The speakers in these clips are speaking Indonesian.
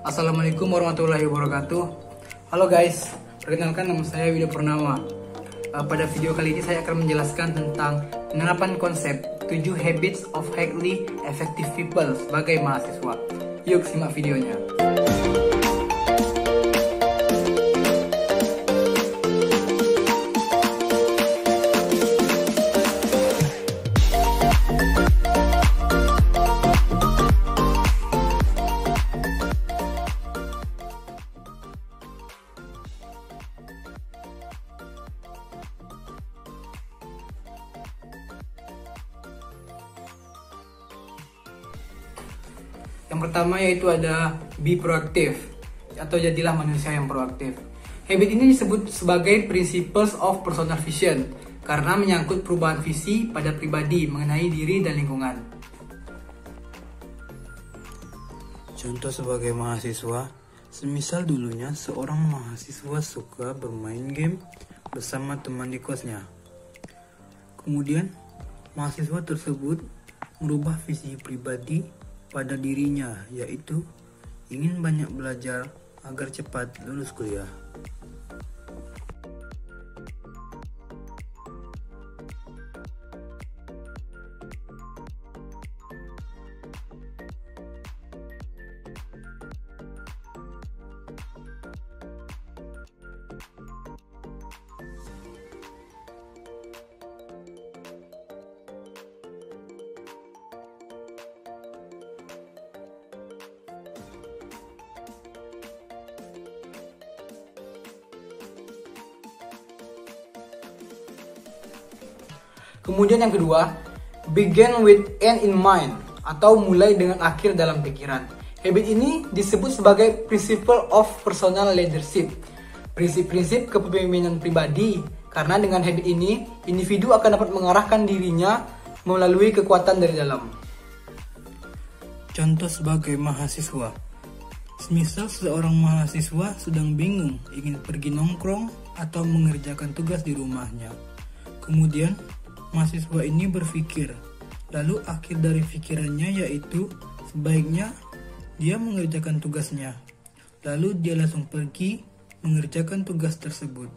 Assalamualaikum warahmatullahi wabarakatuh. Halo guys, perkenalkan nama saya Wido Purnama. Pada video kali ini saya akan menjelaskan tentang penerapan konsep 7 Habits of Highly Effective People sebagai mahasiswa. Yuk simak videonya. Yang pertama yaitu ada be proaktif atau jadilah manusia yang proaktif. Habit ini disebut sebagai principles of personal vision karena menyangkut perubahan visi pada pribadi mengenai diri dan lingkungan. Contoh sebagai mahasiswa, semisal dulunya seorang mahasiswa suka bermain game bersama teman di kosnya. Kemudian, mahasiswa tersebut merubah visi pribadi pada dirinya, yaitu ingin banyak belajar agar cepat lulus kuliah. Kemudian yang kedua, begin with end in mind atau mulai dengan akhir dalam pikiran. Habit ini disebut sebagai principle of personal leadership, prinsip-prinsip kepemimpinan pribadi, karena dengan habit ini individu akan dapat mengarahkan dirinya melalui kekuatan dari dalam. Contoh sebagai mahasiswa, semisal seorang mahasiswa sedang bingung ingin pergi nongkrong atau mengerjakan tugas di rumahnya. Kemudian mahasiswa ini berpikir, lalu akhir dari pikirannya yaitu sebaiknya dia mengerjakan tugasnya. Lalu dia langsung pergi mengerjakan tugas tersebut.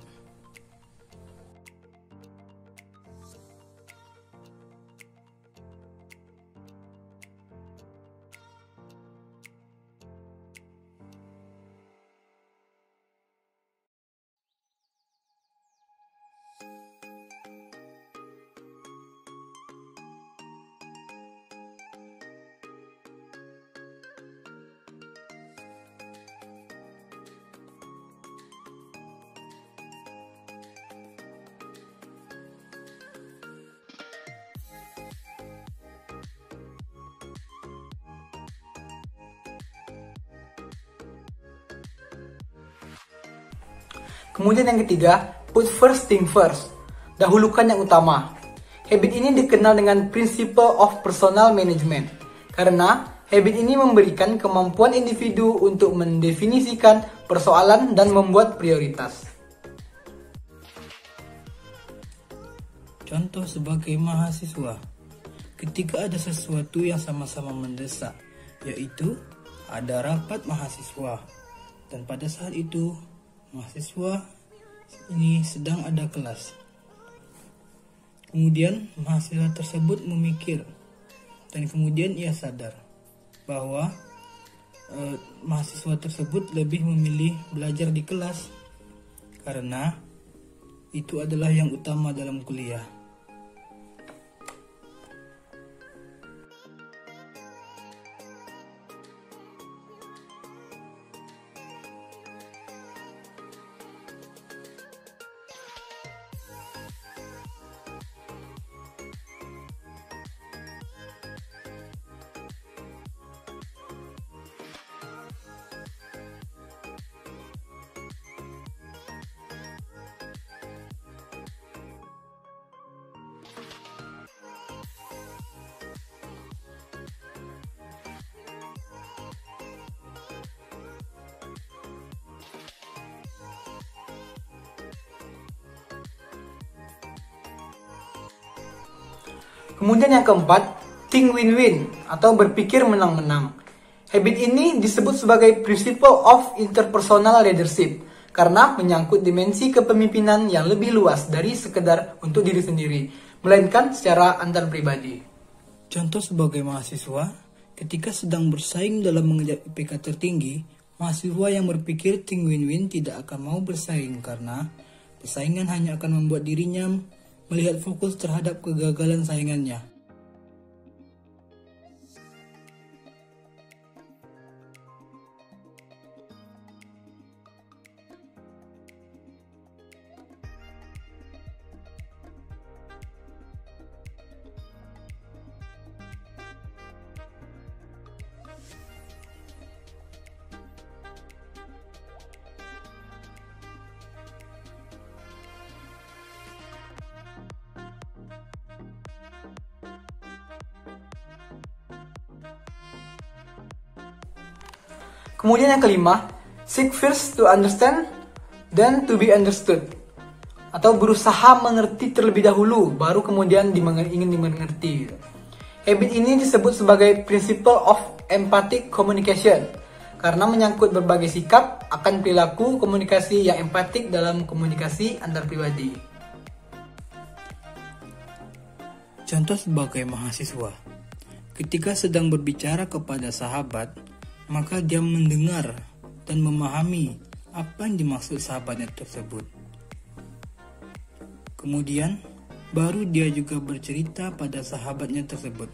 Kemudian yang ketiga, put first thing first, dahulukan yang utama. Habit ini dikenal dengan principle of personal management karena habit ini memberikan kemampuan individu untuk mendefinisikan persoalan dan membuat prioritas. Contoh sebagai mahasiswa, ketika ada sesuatu yang sama-sama mendesak, yaitu ada rapat mahasiswa, dan pada saat itu mahasiswa ini sedang ada kelas. Kemudian mahasiswa tersebut memikir, dan kemudian ia sadar bahwa mahasiswa tersebut lebih memilih belajar di kelas karena itu adalah yang utama dalam kuliah. Kemudian yang keempat, think win-win atau berpikir menang-menang. Habit ini disebut sebagai principle of interpersonal leadership karena menyangkut dimensi kepemimpinan yang lebih luas dari sekedar untuk diri sendiri, melainkan secara antar pribadi. Contoh sebagai mahasiswa, ketika sedang bersaing dalam mengejar IPK tertinggi, mahasiswa yang berpikir tim win-win tidak akan mau bersaing karena persaingan hanya akan membuat dirinya melihat fokus terhadap kegagalan saingannya. Kemudian yang kelima, seek first to understand, then to be understood. Atau berusaha mengerti terlebih dahulu, baru kemudian ingin dimengerti. Habit ini disebut sebagai principle of empathic communication, karena menyangkut berbagai sikap akan perilaku komunikasi yang empatik dalam komunikasi antar pribadi. Contoh sebagai mahasiswa, ketika sedang berbicara kepada sahabat, maka dia mendengar dan memahami apa yang dimaksud sahabatnya tersebut. Kemudian, baru dia juga bercerita pada sahabatnya tersebut.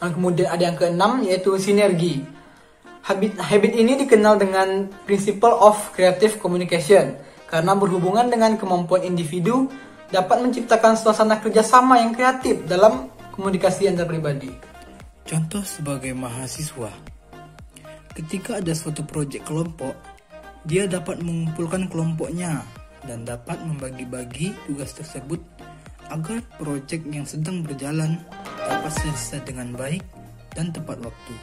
Dan kemudian ada yang keenam, yaitu sinergi. Habit ini dikenal dengan principle of creative communication karena berhubungan dengan kemampuan individu dapat menciptakan suasana kerjasama yang kreatif dalam komunikasi antar pribadi. Contoh sebagai mahasiswa, ketika ada suatu proyek kelompok, dia dapat mengumpulkan kelompoknya dan dapat membagi-bagi tugas tersebut agar proyek yang sedang berjalan dapat selesai dengan baik dan tepat waktu.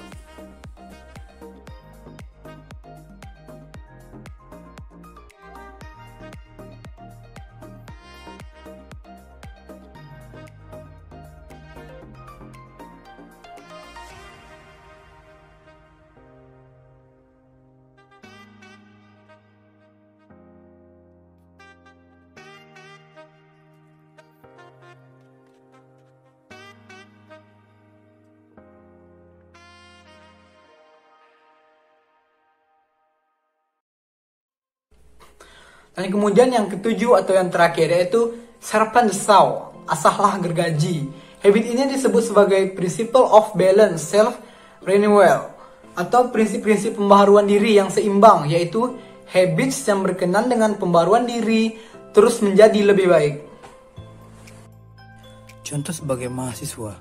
Dan kemudian yang ketujuh atau yang terakhir, yaitu sharpen the saw, asahlah gergaji. Habit ini disebut sebagai principle of balance self renewal atau prinsip-prinsip pembaharuan diri yang seimbang, yaitu habits yang berkenan dengan pembaharuan diri terus menjadi lebih baik. Contoh sebagai mahasiswa,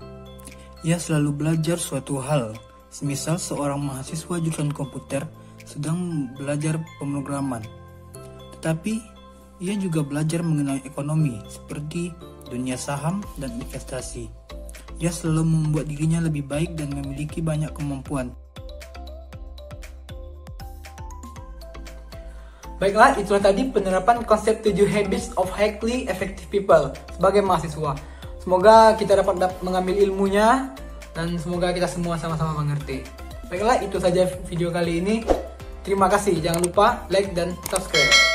ia selalu belajar suatu hal, semisal seorang mahasiswa jurusan komputer sedang belajar pemrograman. Tetapi, ia juga belajar mengenai ekonomi seperti dunia saham dan investasi. Ia selalu membuat dirinya lebih baik dan memiliki banyak kemampuan. Baiklah, itulah tadi penerapan konsep 7 habits of highly effective people sebagai mahasiswa. Semoga kita dapat mengambil ilmunya dan semoga kita semua sama-sama mengerti. Baiklah, itu saja video kali ini. Terima kasih. Jangan lupa like dan subscribe.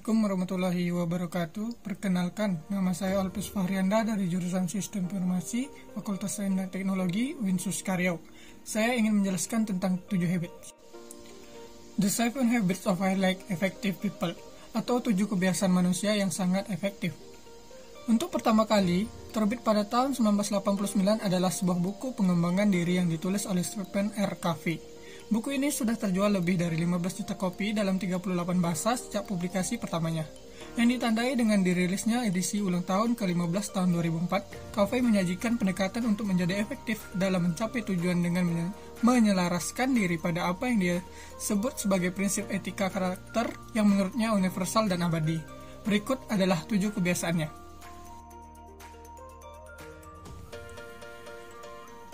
Assalamualaikum warahmatullahi wabarakatuh. Perkenalkan, nama saya Alpus Fahrianda dari jurusan Sistem Informasi, Fakultas Sains dan Teknologi, Winsus Karyau. Saya ingin menjelaskan tentang 7 habits. The 7 Habits of Highly Effective People, atau 7 kebiasaan manusia yang sangat efektif. Untuk pertama kali, terbit pada tahun 1989 adalah sebuah buku pengembangan diri yang ditulis oleh Stephen R. Covey. Buku ini sudah terjual lebih dari 15 juta kopi dalam 38 bahasa sejak publikasi pertamanya. Yang ditandai dengan dirilisnya edisi ulang tahun ke-15 tahun 2004, Covey menyajikan pendekatan untuk menjadi efektif dalam mencapai tujuan dengan menyelaraskan diri pada apa yang dia sebut sebagai prinsip etika karakter yang menurutnya universal dan abadi. Berikut adalah 7 kebiasaannya.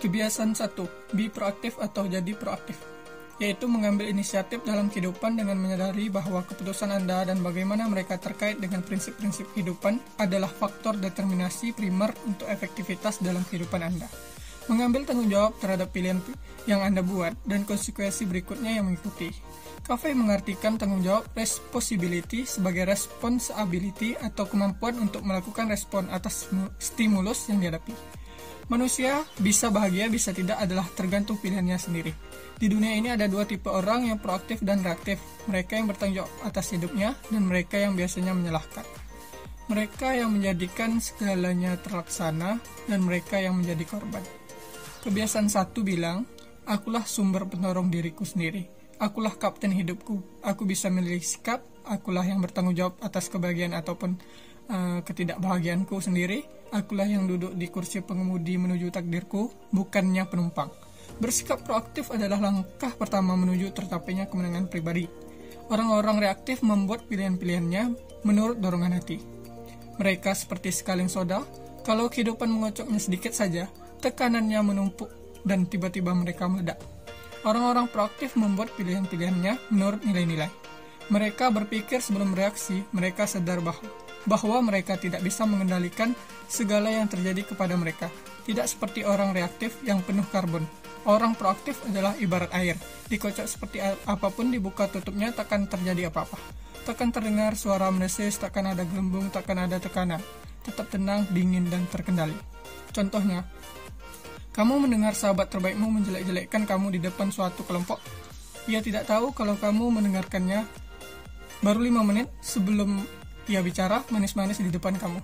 Kebiasaan 1. Be proaktif atau jadi proaktif, yaitu mengambil inisiatif dalam kehidupan dengan menyadari bahwa keputusan Anda dan bagaimana mereka terkait dengan prinsip-prinsip kehidupan adalah faktor determinasi primer untuk efektivitas dalam kehidupan Anda. Mengambil tanggung jawab terhadap pilihan yang Anda buat dan konsekuensi berikutnya yang mengikuti. Covey mengartikan tanggung jawab responsibility sebagai responsibility atau kemampuan untuk melakukan respon atas stimulus yang dihadapi. Manusia bisa bahagia, bisa tidak adalah tergantung pilihannya sendiri. Di dunia ini ada 2 tipe orang, yang proaktif dan reaktif. Mereka yang bertanggung jawab atas hidupnya, dan mereka yang biasanya menyalahkan. Mereka yang menjadikan segalanya terlaksana, dan mereka yang menjadi korban. Kebiasaan 1 bilang, akulah sumber penolong diriku sendiri. Akulah kapten hidupku. Aku bisa memilih sikap. Akulah yang bertanggung jawab atas kebahagiaan ataupun ketidakbahagiaanku sendiri. Akulah yang duduk di kursi pengemudi menuju takdirku, bukannya penumpang. Bersikap proaktif adalah langkah pertama menuju tercapainya kemenangan pribadi. Orang-orang reaktif membuat pilihan-pilihannya menurut dorongan hati. Mereka seperti sekaleng soda, kalau kehidupan mengocoknya sedikit saja, tekanannya menumpuk dan tiba-tiba mereka meledak. Orang-orang proaktif membuat pilihan-pilihannya menurut nilai-nilai. Mereka berpikir sebelum bereaksi, mereka sadar bahwa mereka tidak bisa mengendalikan segala yang terjadi kepada mereka. Tidak seperti orang reaktif yang penuh karbon. Orang proaktif adalah ibarat air. Dikocok seperti apapun, dibuka tutupnya takkan terjadi apa-apa. Takkan terdengar suara menesis, takkan ada gelembung, takkan ada tekanan. Tetap tenang, dingin, dan terkendali. Contohnya, kamu mendengar sahabat terbaikmu menjelek-jelekkan kamu di depan suatu kelompok. Ia tidak tahu kalau kamu mendengarkannya baru 5 menit sebelum ia bicara manis-manis di depan kamu.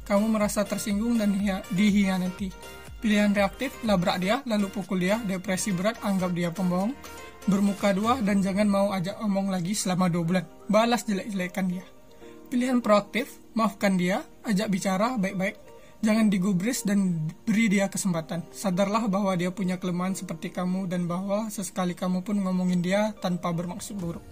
Kamu merasa tersinggung dan dihianati. Pilihan reaktif, labrak dia, lalu pukul dia. Depresi berat, anggap dia pembohong. Bermuka 2 dan jangan mau ajak omong lagi selama 2 bulan. Balas jelek-jelekan dia. Pilihan proaktif, maafkan dia, ajak bicara baik-baik. Jangan digubris dan beri dia kesempatan. Sadarlah bahwa dia punya kelemahan seperti kamu dan bahwa sesekali kamu pun ngomongin dia tanpa bermaksud buruk.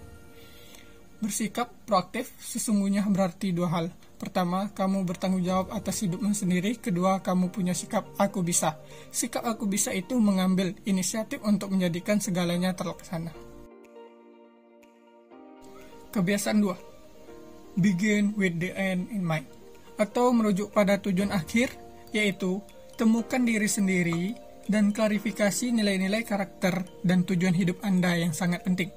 Bersikap proaktif sesungguhnya berarti 2 hal. Pertama, kamu bertanggung jawab atas hidupmu sendiri. Kedua, kamu punya sikap aku bisa. Sikap aku bisa itu mengambil inisiatif untuk menjadikan segalanya terlaksana. Kebiasaan 2. Begin with the end in mind, atau merujuk pada tujuan akhir, yaitu temukan diri sendiri dan klarifikasi nilai-nilai karakter dan tujuan hidup Anda yang sangat penting.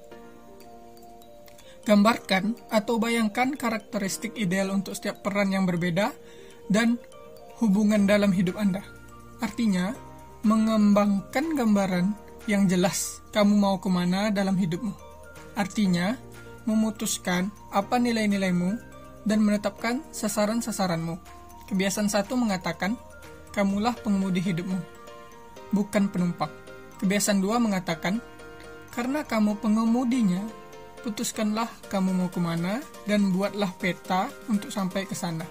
Gambarkan atau bayangkan karakteristik ideal untuk setiap peran yang berbeda dan hubungan dalam hidup Anda. Artinya, mengembangkan gambaran yang jelas kamu mau kemana dalam hidupmu. Artinya, memutuskan apa nilai-nilaimu dan menetapkan sasaran-sasaranmu. Kebiasaan 1 mengatakan, kamulah pengemudi hidupmu, bukan penumpang. Kebiasaan 2 mengatakan, karena kamu pengemudinya, putuskanlah kamu mau kemana dan buatlah peta untuk sampai ke sana.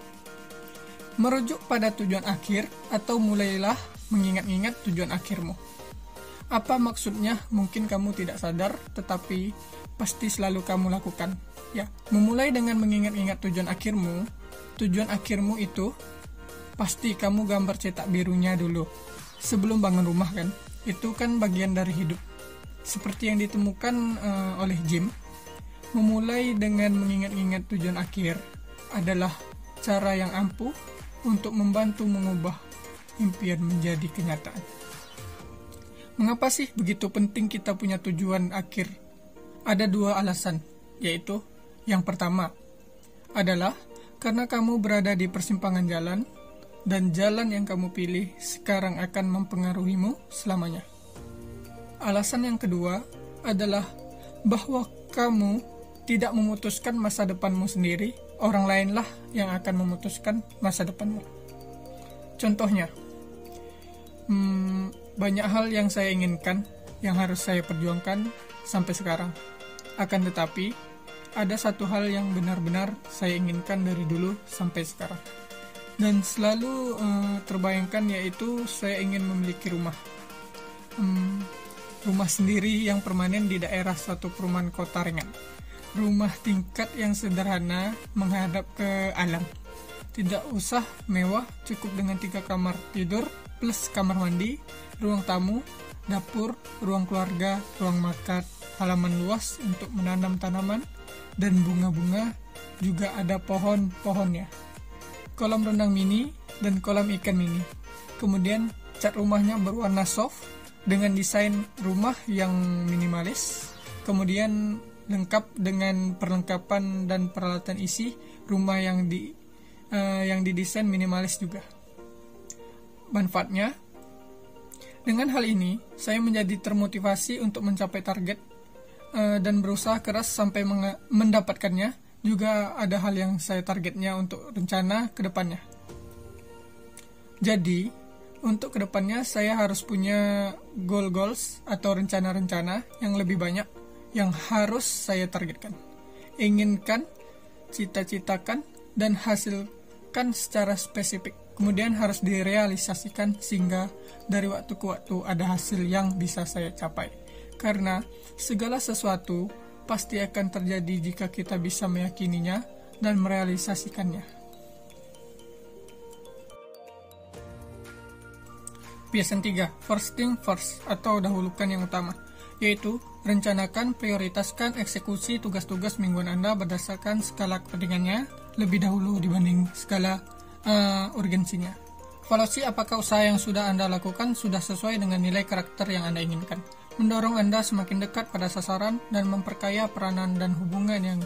Merujuk pada tujuan akhir atau mulailah mengingat-ingat tujuan akhirmu. Apa maksudnya mungkin kamu tidak sadar, tetapi pasti selalu kamu lakukan. Ya, memulai dengan mengingat-ingat tujuan akhirmu. Tujuan akhirmu itu pasti kamu gambar cetak birunya dulu sebelum bangun rumah kan. Itu kan bagian dari hidup. Seperti yang ditemukan oleh Jim. Memulai dengan mengingat-ingat tujuan akhir adalah cara yang ampuh untuk membantu mengubah impian menjadi kenyataan. Mengapa sih begitu penting kita punya tujuan akhir? Ada 2 alasan, yaitu yang pertama, adalah karena kamu berada di persimpangan jalan, dan jalan yang kamu pilih sekarang akan mempengaruhimu selamanya. Alasan yang kedua adalah bahwa kamu tidak memutuskan masa depanmu sendiri, orang lainlah yang akan memutuskan masa depanmu. Contohnya, banyak hal yang saya inginkan, yang harus saya perjuangkan sampai sekarang. Akan tetapi, ada satu hal yang benar-benar saya inginkan dari dulu sampai sekarang. Dan selalu terbayangkan, yaitu saya ingin memiliki rumah. Rumah sendiri yang permanen di daerah suatu perumahan kota ringan. Rumah tingkat yang sederhana menghadap ke alam. Tidak usah mewah, cukup dengan 3 kamar tidur plus kamar mandi, ruang tamu, dapur, ruang keluarga, ruang makan, halaman luas untuk menanam tanaman, dan bunga-bunga, juga ada pohon-pohonnya. Kolam renang mini dan kolam ikan mini. Kemudian cat rumahnya berwarna soft dengan desain rumah yang minimalis. Kemudian lengkap dengan perlengkapan dan peralatan isi rumah yang didesain minimalis juga. Manfaatnya, dengan hal ini saya menjadi termotivasi untuk mencapai target dan berusaha keras sampai mendapatkannya. Juga ada hal yang saya targetnya untuk rencana ke depannya. Jadi, untuk ke depannya saya harus punya goals atau rencana-rencana yang lebih banyak yang harus saya targetkan, inginkan, cita-citakan, dan hasilkan secara spesifik. Kemudian harus direalisasikan sehingga dari waktu ke waktu ada hasil yang bisa saya capai. Karena segala sesuatu pasti akan terjadi jika kita bisa meyakininya dan merealisasikannya. Kebiasaan 3, first thing first atau dahulukan yang utama, yaitu rencanakan, prioritaskan, eksekusi tugas-tugas mingguan Anda berdasarkan skala kepentingannya lebih dahulu dibanding skala urgensinya. Evaluasi apakah usaha yang sudah Anda lakukan sudah sesuai dengan nilai karakter yang Anda inginkan. Mendorong Anda semakin dekat pada sasaran dan memperkaya peranan dan hubungan yang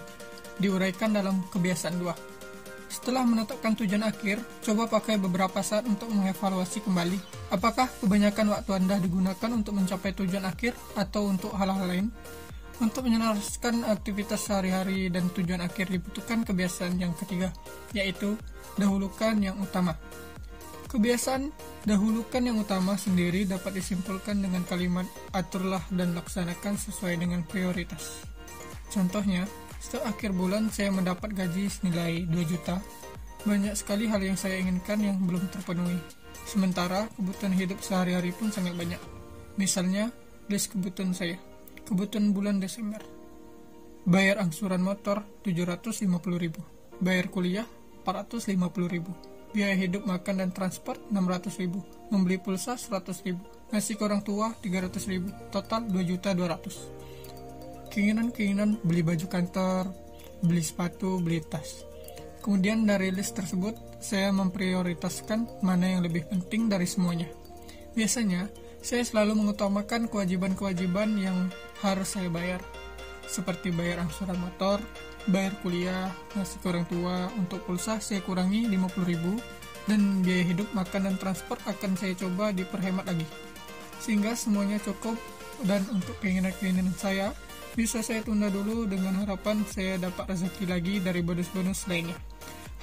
diuraikan dalam kebiasaan 2. Setelah menetapkan tujuan akhir, coba pakai beberapa saat untuk mengevaluasi kembali. Apakah kebanyakan waktu Anda digunakan untuk mencapai tujuan akhir atau untuk hal-hal lain? Untuk menyelaraskan aktivitas sehari-hari dan tujuan akhir dibutuhkan kebiasaan yang ketiga, yaitu dahulukan yang utama. Kebiasaan dahulukan yang utama sendiri dapat disimpulkan dengan kalimat aturlah dan laksanakan sesuai dengan prioritas. Contohnya, setelah akhir bulan saya mendapat gaji senilai 2 juta. Banyak sekali hal yang saya inginkan yang belum terpenuhi. Sementara kebutuhan hidup sehari-hari pun sangat banyak. Misalnya, list kebutuhan saya. Kebutuhan bulan Desember. Bayar angsuran motor 750.000. Bayar kuliah 450.000. Biaya hidup, makan, dan transport 600.000. Membeli pulsa 100.000. Ngasih ke orang tua 300.000. Total 2.200.000. Keinginan beli baju kantor, beli sepatu, beli tas. Kemudian dari list tersebut, saya memprioritaskan mana yang lebih penting dari semuanya. Biasanya, saya selalu mengutamakan kewajiban-kewajiban yang harus saya bayar. Seperti bayar angsuran motor, bayar kuliah, ngasih ke orang tua. Untuk pulsa saya kurangi 50.000, dan biaya hidup, makan, dan transport akan saya coba diperhemat lagi, sehingga semuanya cukup. Dan untuk keinginan-keinginan saya bisa saya tunda dulu dengan harapan saya dapat rezeki lagi dari bonus-bonus lainnya.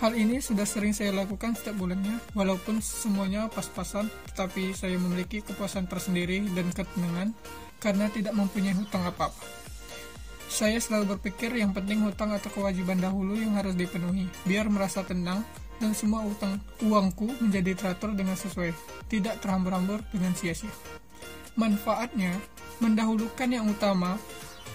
Hal ini sudah sering saya lakukan setiap bulannya, walaupun semuanya pas-pasan, tetapi saya memiliki kepuasan tersendiri dan ketenangan karena tidak mempunyai hutang apa-apa. Saya selalu berpikir yang penting hutang atau kewajiban dahulu yang harus dipenuhi, biar merasa tenang dan semua uangku menjadi teratur dengan sesuai, tidak terhambur-hambur dengan sia-sia. Manfaatnya, mendahulukan yang utama.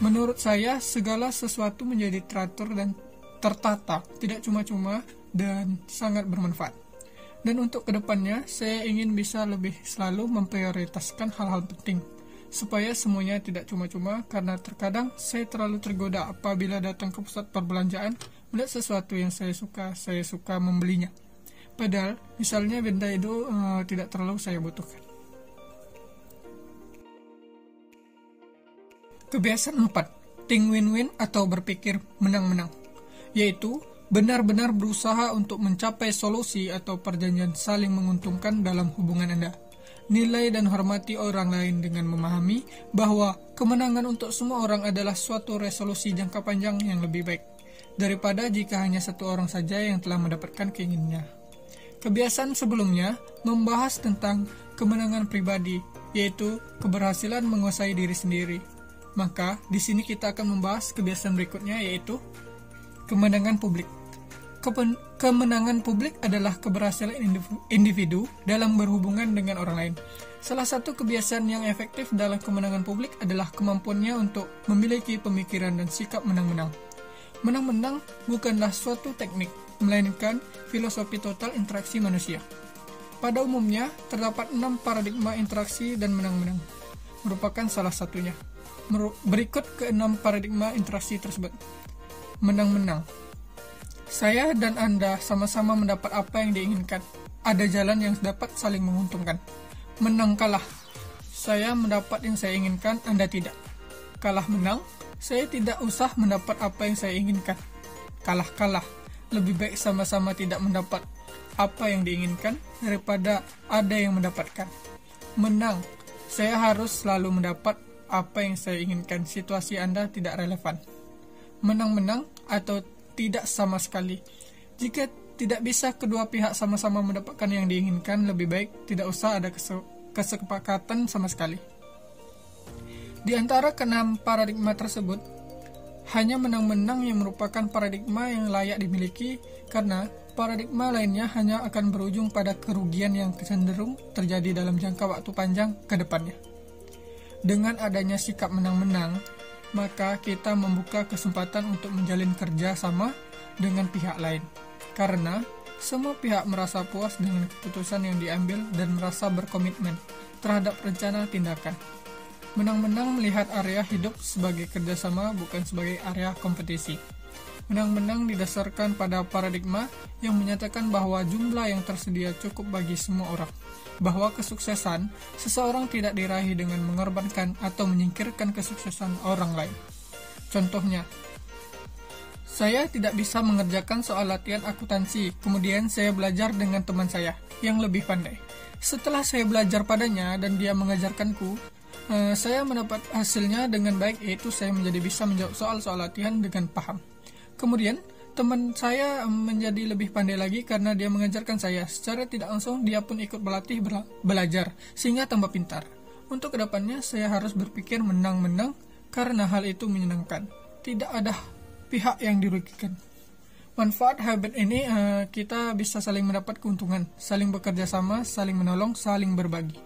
Menurut saya, segala sesuatu menjadi teratur dan tertata, tidak cuma-cuma, dan sangat bermanfaat. Dan untuk kedepannya, saya ingin bisa lebih selalu memprioritaskan hal-hal penting, supaya semuanya tidak cuma-cuma, karena terkadang saya terlalu tergoda apabila datang ke pusat perbelanjaan, melihat sesuatu yang saya suka membelinya. Padahal, misalnya benda itu tidak terlalu saya butuhkan. Kebiasaan 4, think win-win atau berpikir menang-menang, yaitu benar-benar berusaha untuk mencapai solusi atau perjanjian saling menguntungkan dalam hubungan Anda. Nilai dan hormati orang lain dengan memahami bahwa kemenangan untuk semua orang adalah suatu resolusi jangka panjang yang lebih baik daripada jika hanya satu orang saja yang telah mendapatkan keinginannya. Kebiasaan sebelumnya membahas tentang kemenangan pribadi, yaitu keberhasilan menguasai diri sendiri. Maka di sini kita akan membahas kebiasaan berikutnya, yaitu kemenangan publik. Kemenangan publik adalah keberhasilan individu dalam berhubungan dengan orang lain. Salah satu kebiasaan yang efektif dalam kemenangan publik adalah kemampuannya untuk memiliki pemikiran dan sikap menang-menang. Menang-menang bukanlah suatu teknik, melainkan filosofi total interaksi manusia. Pada umumnya, terdapat 6 paradigma interaksi dan menang-menang, merupakan salah satunya. Berikut ke-6 paradigma interaksi tersebut. Menang-menang. Saya dan Anda sama-sama mendapat apa yang diinginkan. Ada jalan yang dapat saling menguntungkan. Menang-kalah. Saya mendapat yang saya inginkan, Anda tidak. Kalah-menang. Saya tidak usah mendapat apa yang saya inginkan. Kalah-kalah. Lebih baik sama-sama tidak mendapat apa yang diinginkan daripada ada yang mendapatkan. Menang. Saya harus selalu mendapat apa yang saya inginkan. Situasi Anda tidak relevan. Menang-menang atau tidak sama sekali. Jika tidak bisa kedua pihak sama-sama mendapatkan yang diinginkan, lebih baik tidak usah ada kesepakatan sama sekali. Di antara ke-6 paradigma tersebut, hanya menang-menang yang merupakan paradigma yang layak dimiliki, karena paradigma lainnya hanya akan berujung pada kerugian yang cenderung terjadi dalam jangka waktu panjang ke depannya. Dengan adanya sikap menang-menang, maka kita membuka kesempatan untuk menjalin kerja sama dengan pihak lain. Karena semua pihak merasa puas dengan keputusan yang diambil dan merasa berkomitmen terhadap rencana tindakan. Menang-menang melihat area hidup sebagai kerjasama, bukan sebagai area kompetisi. Menang-menang didasarkan pada paradigma yang menyatakan bahwa jumlah yang tersedia cukup bagi semua orang. Bahwa kesuksesan seseorang tidak diraih dengan mengorbankan atau menyingkirkan kesuksesan orang lain. Contohnya, saya tidak bisa mengerjakan soal latihan akuntansi, kemudian saya belajar dengan teman saya yang lebih pandai. Setelah saya belajar padanya dan dia mengajarkanku, saya mendapat hasilnya dengan baik, yaitu saya menjadi bisa menjawab soal-soal latihan dengan paham. Kemudian, teman saya menjadi lebih pandai lagi karena dia mengajarkan saya. Secara tidak langsung, dia pun ikut berlatih belajar, sehingga tambah pintar. Untuk kedepannya, saya harus berpikir menang-menang karena hal itu menyenangkan. Tidak ada pihak yang dirugikan. Manfaat habit ini, kita bisa saling mendapat keuntungan, saling bekerja sama, saling menolong, saling berbagi.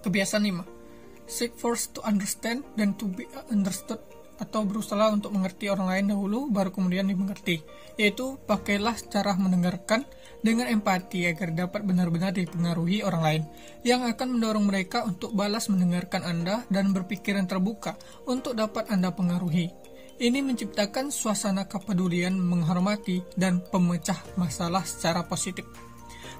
Kebiasaan 5. Seek first to understand dan to be understood, atau berusaha untuk mengerti orang lain dahulu baru kemudian dimengerti, yaitu pakailah cara mendengarkan dengan empati agar dapat benar-benar dipengaruhi orang lain, yang akan mendorong mereka untuk balas mendengarkan Anda dan berpikiran terbuka untuk dapat Anda pengaruhi. Ini menciptakan suasana kepedulian, menghormati, dan pemecah masalah secara positif.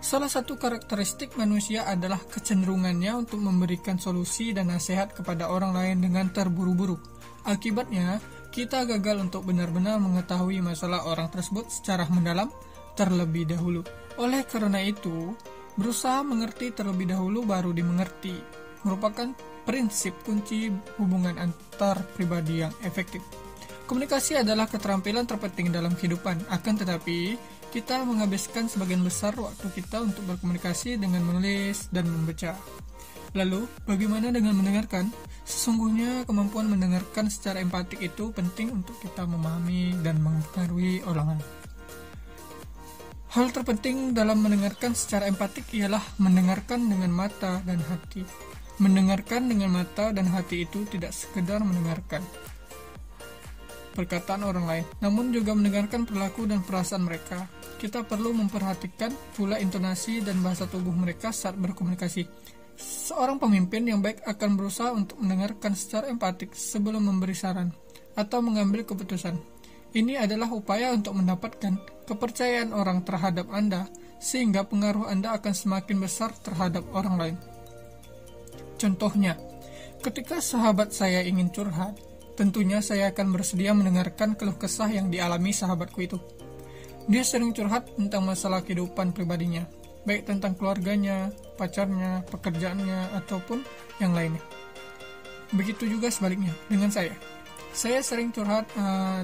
Salah satu karakteristik manusia adalah kecenderungannya untuk memberikan solusi dan nasihat kepada orang lain dengan terburu-buru. Akibatnya, kita gagal untuk benar-benar mengetahui masalah orang tersebut secara mendalam terlebih dahulu. Oleh karena itu, berusaha mengerti terlebih dahulu baru dimengerti merupakan prinsip kunci hubungan antar pribadi yang efektif. Komunikasi adalah keterampilan terpenting dalam kehidupan, akan tetapi kita menghabiskan sebagian besar waktu kita untuk berkomunikasi dengan menulis dan membaca. Lalu, bagaimana dengan mendengarkan? Sesungguhnya kemampuan mendengarkan secara empatik itu penting untuk kita memahami dan mempengaruhi orang lain. Hal terpenting dalam mendengarkan secara empatik ialah mendengarkan dengan mata dan hati. Mendengarkan dengan mata dan hati itu tidak sekedar mendengarkan perkataan orang lain, namun juga mendengarkan perilaku dan perasaan mereka. Kita perlu memperhatikan pula intonasi dan bahasa tubuh mereka saat berkomunikasi. Seorang pemimpin yang baik akan berusaha untuk mendengarkan secara empatik sebelum memberi saran atau mengambil keputusan. Ini adalah upaya untuk mendapatkan kepercayaan orang terhadap Anda, sehingga pengaruh Anda akan semakin besar terhadap orang lain. Contohnya, ketika sahabat saya ingin curhat, tentunya saya akan bersedia mendengarkan keluh kesah yang dialami sahabatku itu. Dia sering curhat tentang masalah kehidupan pribadinya, baik tentang keluarganya, pacarnya, pekerjaannya, ataupun yang lainnya. Begitu juga sebaliknya dengan saya. Saya sering curhat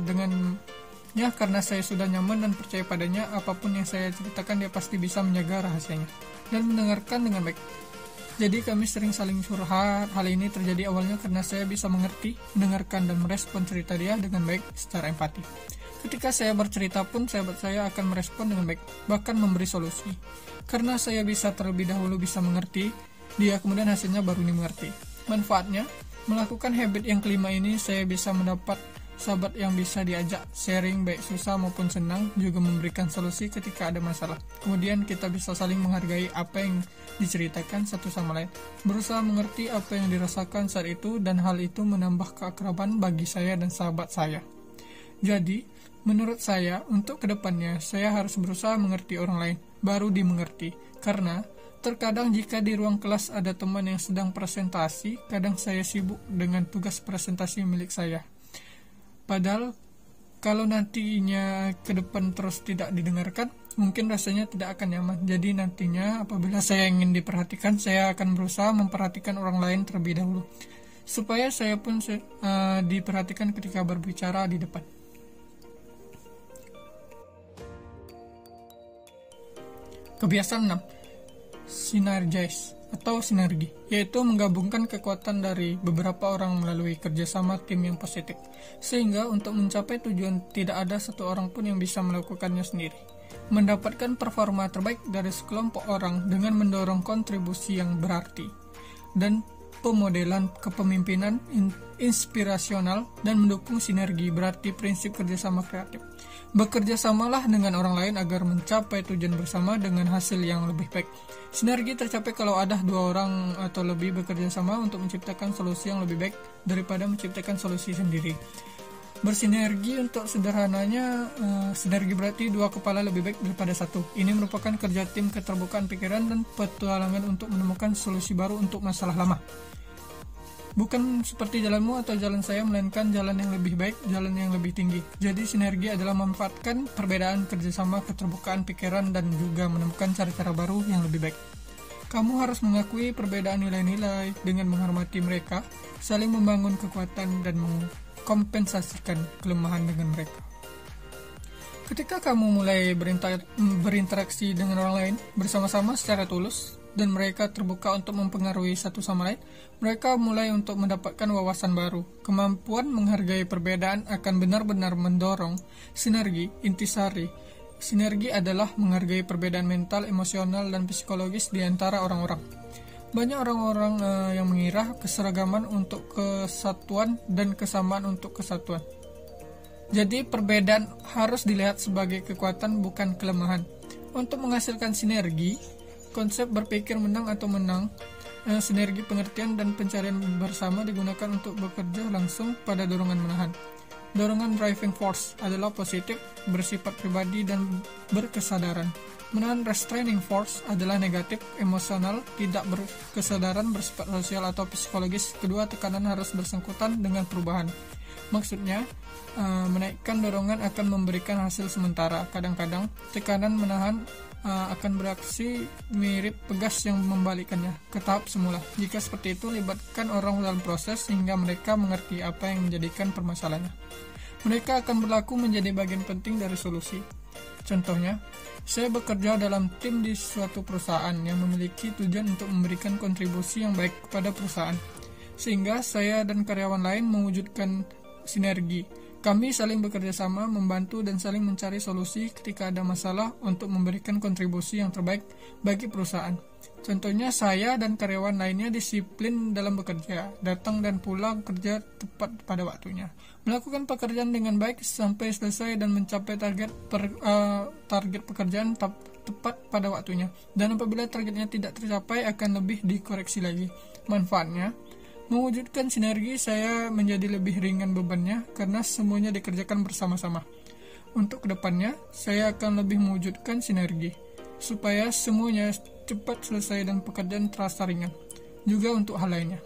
dengannya karena saya sudah nyaman dan percaya padanya. Apapun yang saya ceritakan dia pasti bisa menjaga rahasianya dan mendengarkan dengan baik. Jadi kami sering saling curhat. Hal ini terjadi awalnya karena saya bisa mengerti, mendengarkan, dan merespon cerita dia dengan baik secara empati. Ketika saya bercerita pun, sahabat saya akan merespon dengan baik, bahkan memberi solusi. Karena saya bisa terlebih dahulu bisa mengerti, dia kemudian hasilnya baru dimengerti. Manfaatnya, melakukan habit yang kelima ini, saya bisa mendapat sahabat yang bisa diajak sharing baik susah maupun senang, juga memberikan solusi ketika ada masalah. Kemudian kita bisa saling menghargai apa yang diceritakan satu sama lain, berusaha mengerti apa yang dirasakan saat itu, dan hal itu menambah keakraban bagi saya dan sahabat saya. Jadi, menurut saya, untuk kedepannya, saya harus berusaha mengerti orang lain, baru dimengerti. Karena, terkadang jika di ruang kelas ada teman yang sedang presentasi, kadang saya sibuk dengan tugas presentasi milik saya. Padahal, kalau nantinya ke depan terus tidak didengarkan, mungkin rasanya tidak akan nyaman. Jadi nantinya apabila saya ingin diperhatikan, saya akan berusaha memperhatikan orang lain terlebih dahulu, supaya saya pun diperhatikan ketika berbicara di depan. Kebiasaan 6. Synergize atau sinergi, yaitu menggabungkan kekuatan dari beberapa orang melalui kerjasama tim yang positif, sehingga untuk mencapai tujuan tidak ada satu orang pun yang bisa melakukannya sendiri. Mendapatkan performa terbaik dari sekelompok orang dengan mendorong kontribusi yang berarti, dan pemodelan kepemimpinan inspirasional dan mendukung sinergi, berarti prinsip kerjasama kreatif. Bekerjasamalah dengan orang lain agar mencapai tujuan bersama dengan hasil yang lebih baik. Sinergi tercapai kalau ada dua orang atau lebih bekerja sama untuk menciptakan solusi yang lebih baik daripada menciptakan solusi sendiri. Bersinergi, untuk sederhananya, sinergi berarti dua kepala lebih baik daripada satu. Ini merupakan kerja tim, keterbukaan pikiran, dan petualangan untuk menemukan solusi baru untuk masalah lama. Bukan seperti jalanmu atau jalan saya, melainkan jalan yang lebih baik, jalan yang lebih tinggi. Jadi sinergi adalah memanfaatkan perbedaan, kerjasama, keterbukaan pikiran, dan juga menemukan cara-cara baru yang lebih baik. Kamu harus mengakui perbedaan nilai-nilai dengan menghormati mereka, saling membangun kekuatan, dan mengkompensasikan kelemahan dengan mereka. Ketika kamu mulai berinteraksi dengan orang lain bersama-sama secara tulus, dan mereka terbuka untuk mempengaruhi satu sama lain, mereka mulai untuk mendapatkan wawasan baru. Kemampuan menghargai perbedaan akan benar-benar mendorong sinergi. Intisari sinergi adalah menghargai perbedaan mental, emosional, dan psikologis di antara orang-orang. Banyak orang-orang yang mengira keseragaman untuk kesatuan dan kesamaan untuk kesatuan. Jadi perbedaan harus dilihat sebagai kekuatan, bukan kelemahan. Untuk menghasilkan sinergi, konsep berpikir menang atau menang, sinergi pengertian dan pencarian bersama digunakan untuk bekerja langsung pada dorongan menahan. Dorongan driving force adalah positif, bersifat pribadi, dan berkesadaran. Menahan restraining force adalah negatif, emosional, tidak berkesadaran, bersifat sosial atau psikologis. Kedua tekanan harus bersangkutan dengan perubahan. Maksudnya, menaikkan dorongan akan memberikan hasil sementara. Kadang-kadang tekanan menahan akan beraksi mirip pegas yang membalikkannya ke tahap semula. Jika seperti itu, libatkan orang dalam proses sehingga mereka mengerti apa yang menjadikan permasalahannya. Mereka akan berlaku menjadi bagian penting dari solusi. Contohnya, saya bekerja dalam tim di suatu perusahaan yang memiliki tujuan untuk memberikan kontribusi yang baik kepada perusahaan, sehingga saya dan karyawan lain mewujudkan sinergi. Kami saling bekerja sama, membantu, dan saling mencari solusi ketika ada masalah untuk memberikan kontribusi yang terbaik bagi perusahaan. Contohnya, saya dan karyawan lainnya disiplin dalam bekerja, datang dan pulang kerja tepat pada waktunya, melakukan pekerjaan dengan baik sampai selesai, dan mencapai target pekerjaan tepat pada waktunya. Dan apabila targetnya tidak tercapai, akan lebih dikoreksi lagi. Manfaatnya, mewujudkan sinergi, saya menjadi lebih ringan bebannya karena semuanya dikerjakan bersama-sama. Untuk kedepannya, saya akan lebih mewujudkan sinergi supaya semuanya cepat selesai dan pekerjaan terasa ringan. Juga untuk hal lainnya.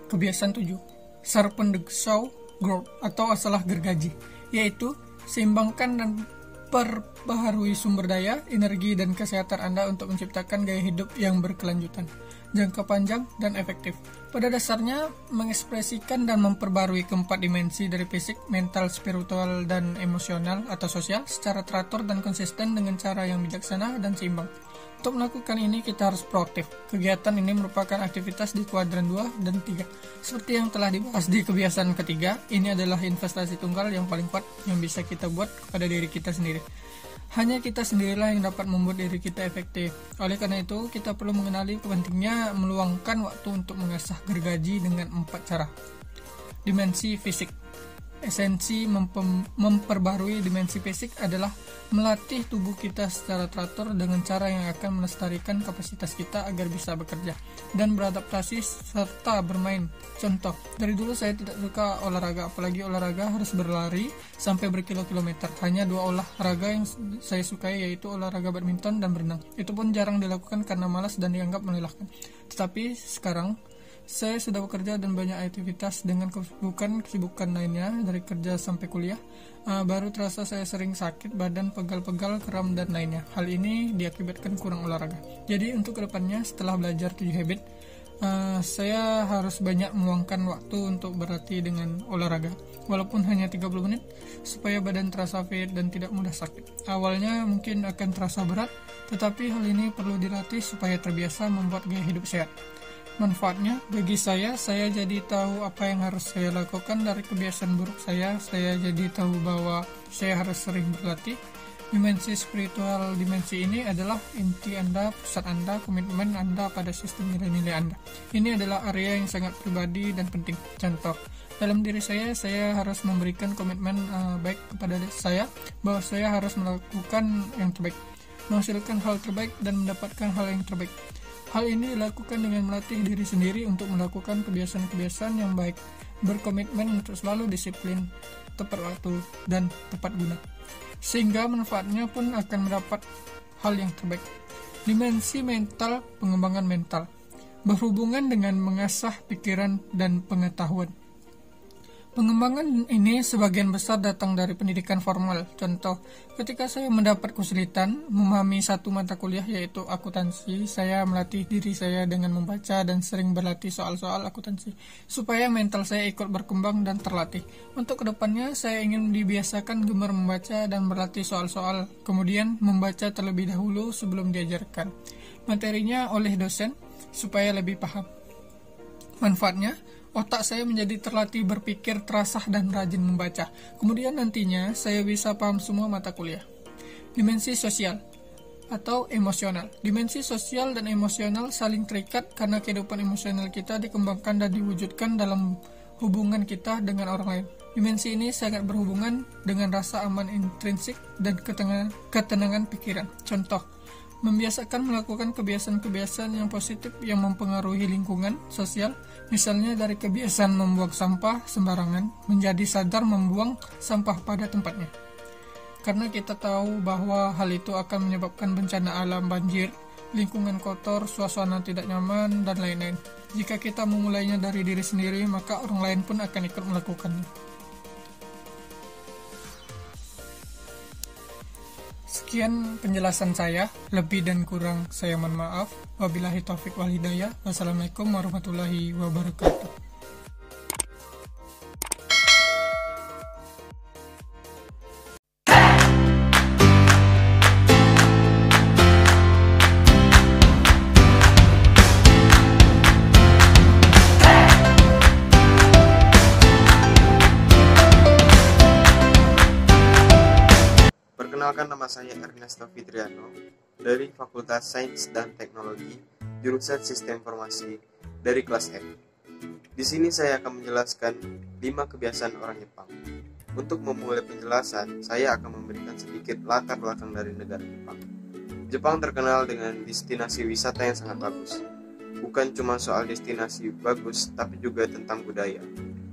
Kebiasaan 7. Serpentine growth atau asalah gergaji, yaitu seimbangkan dan perbaharui sumber daya, energi, dan kesehatan Anda untuk menciptakan gaya hidup yang berkelanjutan, jangka panjang, dan efektif. Pada dasarnya, mengekspresikan dan memperbarui keempat dimensi dari fisik, mental, spiritual, dan emosional atau sosial secara teratur dan konsisten dengan cara yang bijaksana dan seimbang. Untuk melakukan ini, kita harus proaktif. Kegiatan ini merupakan aktivitas di kuadran 2 dan 3. Seperti yang telah dibahas di kebiasaan ketiga, ini adalah investasi tunggal yang paling kuat yang bisa kita buat kepada diri kita sendiri. Hanya kita sendirilah yang dapat membuat diri kita efektif. Oleh karena itu, kita perlu mengenali pentingnya meluangkan waktu untuk mengasah gergaji dengan 4 cara. Dimensi fisik. Esensi memperbarui dimensi fisik adalah melatih tubuh kita secara teratur dengan cara yang akan melestarikan kapasitas kita agar bisa bekerja dan beradaptasi serta bermain. Contoh, dari dulu saya tidak suka olahraga, apalagi olahraga harus berlari sampai berkilo-kilometer. Hanya 2 olahraga yang saya sukai, yaitu olahraga badminton dan berenang. Itu pun jarang dilakukan karena malas dan dianggap melelahkan. Tetapi sekarang saya sudah bekerja dan banyak aktivitas dengan kesibukan lainnya dari kerja sampai kuliah. Baru terasa saya sering sakit badan, pegal-pegal, kram, dan lainnya. Hal ini diakibatkan kurang olahraga. Jadi untuk kedepannya setelah belajar 7 habit, saya harus banyak meluangkan waktu untuk berlatih dengan olahraga. Walaupun hanya 30 menit, supaya badan terasa fit dan tidak mudah sakit. Awalnya mungkin akan terasa berat, tetapi hal ini perlu dilatih supaya terbiasa membuat gaya hidup sehat. Manfaatnya, bagi saya jadi tahu apa yang harus saya lakukan dari kebiasaan buruk saya jadi tahu bahwa saya harus sering berlatih. Dimensi spiritual, dimensi ini adalah inti Anda, pusat Anda, komitmen Anda pada sistem nilai-nilai Anda. Ini adalah area yang sangat pribadi dan penting. Contoh, dalam diri saya harus memberikan komitmen baik kepada saya, bahwa saya harus melakukan yang terbaik, menghasilkan hal terbaik, dan mendapatkan hal yang terbaik. Hal ini dilakukan dengan melatih diri sendiri untuk melakukan kebiasaan-kebiasaan yang baik, berkomitmen untuk selalu disiplin, tepat waktu, dan tepat guna. Sehingga manfaatnya pun akan mendapat hal yang terbaik. Dimensi mental, pengembangan mental, berhubungan dengan mengasah pikiran dan pengetahuan. Pengembangan ini sebagian besar datang dari pendidikan formal. Contoh, ketika saya mendapat kesulitan memahami satu mata kuliah yaitu akuntansi, saya melatih diri saya dengan membaca dan sering berlatih soal-soal akuntansi, supaya mental saya ikut berkembang dan terlatih. Untuk kedepannya, saya ingin dibiasakan gemar membaca dan berlatih soal-soal, kemudian membaca terlebih dahulu sebelum diajarkan materinya oleh dosen, supaya lebih paham. Manfaatnya, otak saya menjadi terlatih berpikir terasah dan rajin membaca. Kemudian nantinya saya bisa paham semua mata kuliah. Dimensi sosial atau emosional. Dimensi sosial dan emosional saling terikat karena kehidupan emosional kita dikembangkan dan diwujudkan dalam hubungan kita dengan orang lain. Dimensi ini sangat berhubungan dengan rasa aman intrinsik dan ketenangan pikiran. Contoh, membiasakan melakukan kebiasaan-kebiasaan yang positif yang mempengaruhi lingkungan sosial, misalnya dari kebiasaan membuang sampah sembarangan menjadi sadar membuang sampah pada tempatnya. Karena kita tahu bahwa hal itu akan menyebabkan bencana alam, banjir, lingkungan kotor, suasana tidak nyaman, dan lain-lain. Jika kita memulainya dari diri sendiri, maka orang lain pun akan ikut melakukannya. Sekian penjelasan saya, lebih dan kurang saya mohon maaf. Wabillahi taufik wal hidayah. Wassalamualaikum warahmatullahi wabarakatuh. Perkenalkan, nama saya Ernesto Fitriano dari Fakultas Sains dan Teknologi, jurusan Sistem Informasi dari kelas F. Di sini saya akan menjelaskan 5 kebiasaan orang Jepang. Untuk memulai penjelasan, saya akan memberikan sedikit latar belakang dari negara Jepang. Jepang terkenal dengan destinasi wisata yang sangat bagus. Bukan cuma soal destinasi bagus, tapi juga tentang budaya.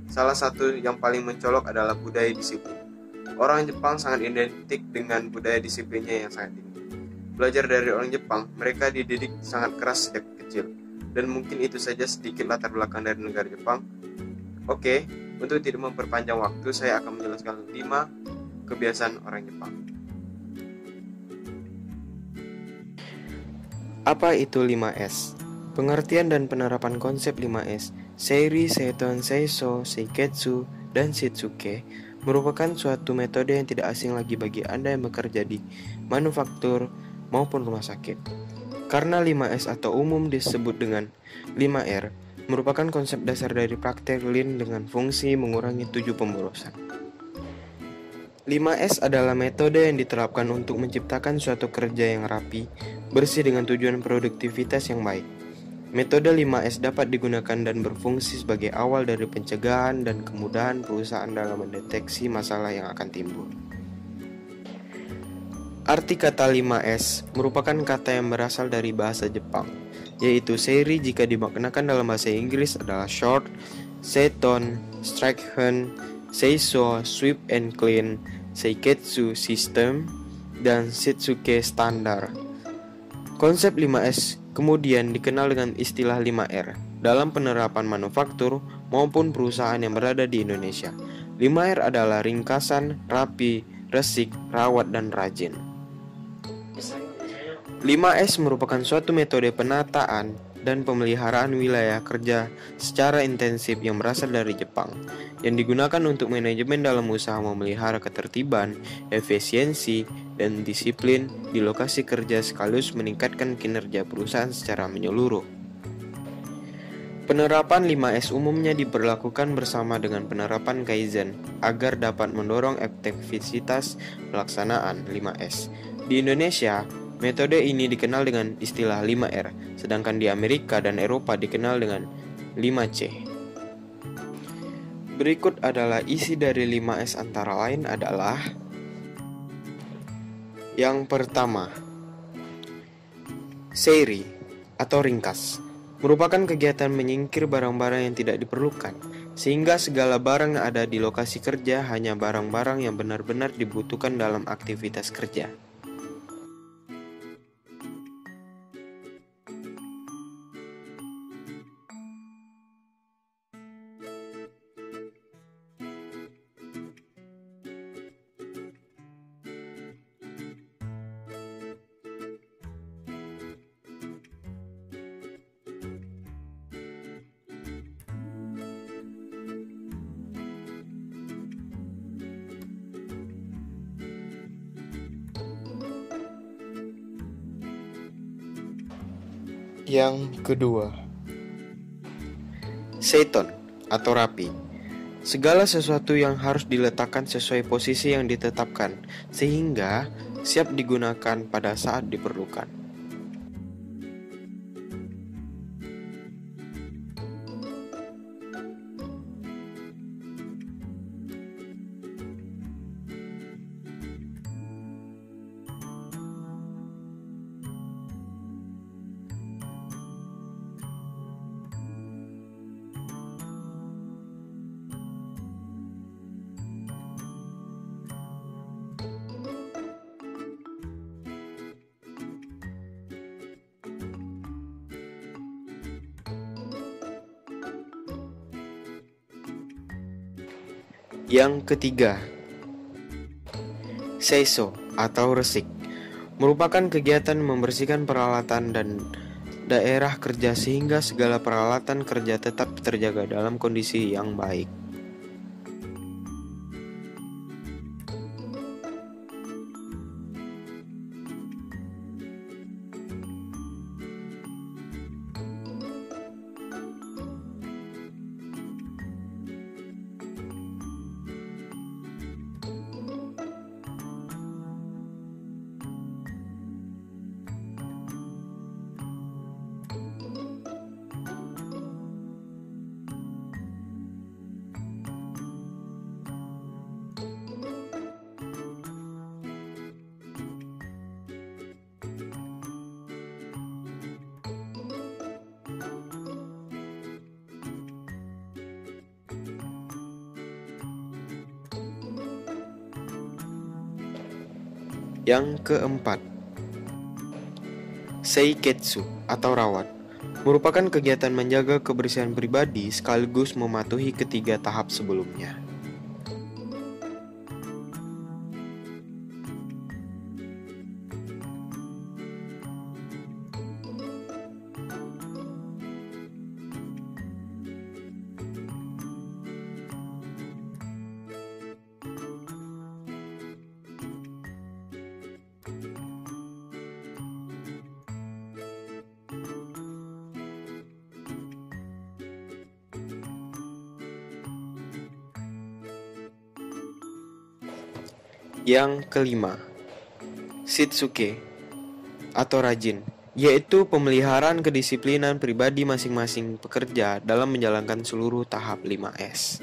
Salah satu yang paling mencolok adalah budaya disiplin. Orang Jepang sangat identik dengan budaya disiplinnya yang sangat tinggi. Belajar dari orang Jepang, mereka dididik sangat keras sejak kecil. Dan mungkin itu saja sedikit latar belakang dari negara Jepang. Oke, untuk tidak memperpanjang waktu, saya akan menjelaskan 5 kebiasaan orang Jepang. Apa itu 5S? Pengertian dan penerapan konsep 5S, Seiri, Seiton, Seiso, Seiketsu, dan Shitsuke merupakan suatu metode yang tidak asing lagi bagi Anda yang bekerja di manufaktur maupun rumah sakit. Karena 5S atau umum disebut dengan 5R, merupakan konsep dasar dari praktek Lean dengan fungsi mengurangi 7 pemborosan. 5S adalah metode yang diterapkan untuk menciptakan suatu kerja yang rapi, bersih dengan tujuan produktivitas yang baik. Metode 5S dapat digunakan dan berfungsi sebagai awal dari pencegahan dan kemudahan perusahaan dalam mendeteksi masalah yang akan timbul. Arti kata 5S merupakan kata yang berasal dari bahasa Jepang, yaitu Seiri jika dimaknakan dalam bahasa Inggris adalah short, Seiton, strike hand, Seiso, sweep and clean, Seiketsu, system, dan Shitsuke, standar. Konsep 5S kemudian dikenal dengan istilah 5R dalam penerapan manufaktur maupun perusahaan yang berada di Indonesia. 5R adalah ringkasan, rapi, resik, rawat, dan rajin. 5S merupakan suatu metode penataan dan pemeliharaan wilayah kerja secara intensif yang berasal dari Jepang, yang digunakan untuk manajemen dalam usaha memelihara ketertiban, efisiensi, dan disiplin di lokasi kerja sekaligus meningkatkan kinerja perusahaan secara menyeluruh. Penerapan 5S umumnya diberlakukan bersama dengan penerapan Kaizen agar dapat mendorong efektivitas pelaksanaan 5S. Di Indonesia, metode ini dikenal dengan istilah 5R, sedangkan di Amerika dan Eropa dikenal dengan 5C. Berikut adalah isi dari 5S antara lain adalah: yang pertama, Seiri atau ringkas merupakan kegiatan menyingkir barang-barang yang tidak diperlukan, sehingga segala barang yang ada di lokasi kerja hanya barang-barang yang benar-benar dibutuhkan dalam aktivitas kerja. Yang kedua, Seiton atau rapi. Segala sesuatu yang harus diletakkan sesuai posisi yang ditetapkan, sehingga siap digunakan pada saat diperlukan. Yang ketiga, Seiso atau resik merupakan kegiatan membersihkan peralatan dan daerah kerja sehingga segala peralatan kerja tetap terjaga dalam kondisi yang baik. Yang keempat, Seiketsu atau rawat merupakan kegiatan menjaga kebersihan pribadi sekaligus mematuhi ketiga tahap sebelumnya. Yang kelima, Shitsuke atau rajin, yaitu pemeliharaan kedisiplinan pribadi masing-masing pekerja dalam menjalankan seluruh tahap 5S.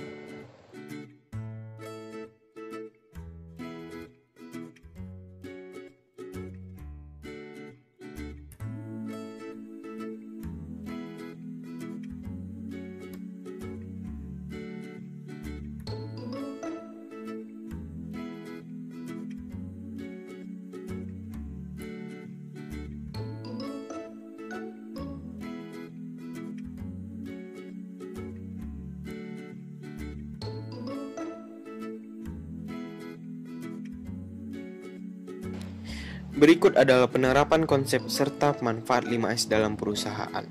Berikut adalah penerapan konsep serta manfaat 5S dalam perusahaan.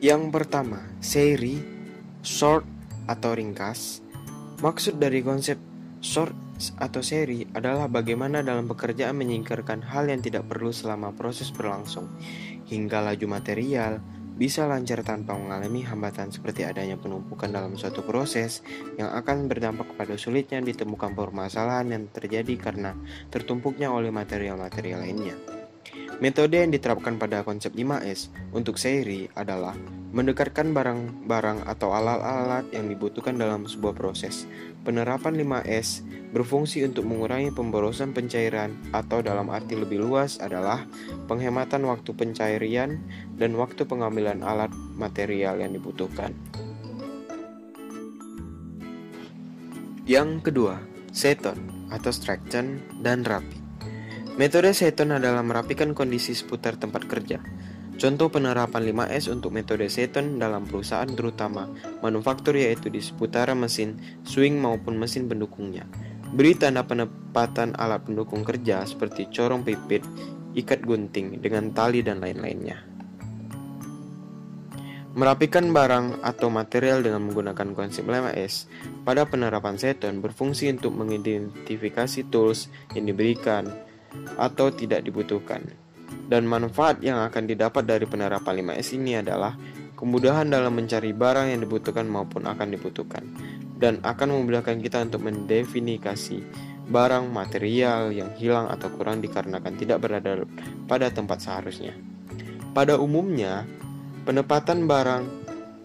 Yang pertama, seri, short atau ringkas. Maksud dari konsep short atau seri adalah bagaimana dalam pekerjaan menyingkirkan hal yang tidak perlu selama proses berlangsung, hingga laju material bisa lancar tanpa mengalami hambatan seperti adanya penumpukan dalam suatu proses yang akan berdampak kepada sulitnya ditemukan permasalahan yang terjadi karena tertumpuknya oleh material-material lainnya. Metode yang diterapkan pada konsep 5S untuk seri adalah mendekatkan barang-barang atau alat-alat yang dibutuhkan dalam sebuah proses. Penerapan 5S berfungsi untuk mengurangi pemborosan pencairan atau dalam arti lebih luas adalah penghematan waktu pencairian dan waktu pengambilan alat material yang dibutuhkan. Yang kedua, Seton atau Structure dan rapi. Metode Seton adalah merapikan kondisi seputar tempat kerja. Contoh penerapan 5S untuk metode Seton dalam perusahaan terutama manufaktur yaitu di seputaran mesin swing maupun mesin pendukungnya. Beri tanda penempatan alat pendukung kerja seperti corong pipit, ikat gunting dengan tali dan lain-lainnya. Merapikan barang atau material dengan menggunakan konsep 5S pada penerapan Seton berfungsi untuk mengidentifikasi tools yang diberikan atau tidak dibutuhkan. Dan manfaat yang akan didapat dari penerapan 5S ini adalah kemudahan dalam mencari barang yang dibutuhkan maupun akan dibutuhkan, dan akan memudahkan kita untuk mendefinisi barang material yang hilang atau kurang dikarenakan tidak berada pada tempat seharusnya. Pada umumnya, penempatan barang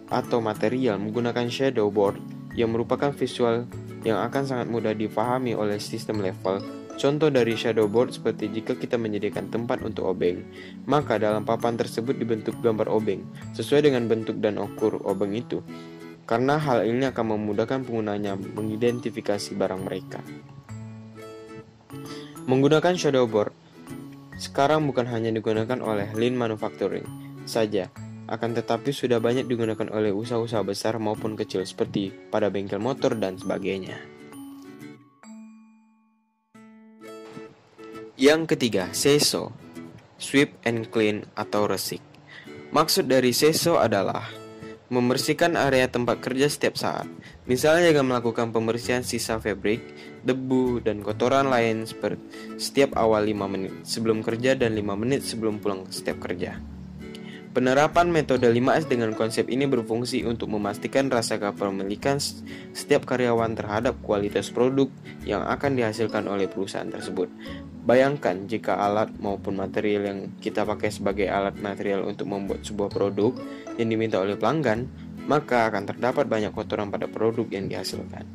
atau material menggunakan shadow board yang merupakan visual yang akan sangat mudah difahami oleh sistem level. Contoh dari shadow board seperti jika kita menyediakan tempat untuk obeng, maka dalam papan tersebut dibentuk gambar obeng sesuai dengan bentuk dan ukur obeng itu, karena hal ini akan memudahkan penggunanya mengidentifikasi barang mereka. Menggunakan shadow board sekarang bukan hanya digunakan oleh lean manufacturing saja, akan tetapi sudah banyak digunakan oleh usaha-usaha besar maupun kecil seperti pada bengkel motor dan sebagainya. Yang ketiga, Seiso, sweep and clean atau resik. Maksud dari Seiso adalah membersihkan area tempat kerja setiap saat. Misalnya dengan melakukan pembersihan sisa fabrik, debu, dan kotoran lain setiap awal 5 menit sebelum kerja dan 5 menit sebelum pulang setiap kerja. Penerapan metode 5S dengan konsep ini berfungsi untuk memastikan rasa kepemilikan setiap karyawan terhadap kualitas produk yang akan dihasilkan oleh perusahaan tersebut. Bayangkan jika alat maupun material yang kita pakai sebagai alat material untuk membuat sebuah produk yang diminta oleh pelanggan, maka akan terdapat banyak kotoran pada produk yang dihasilkan.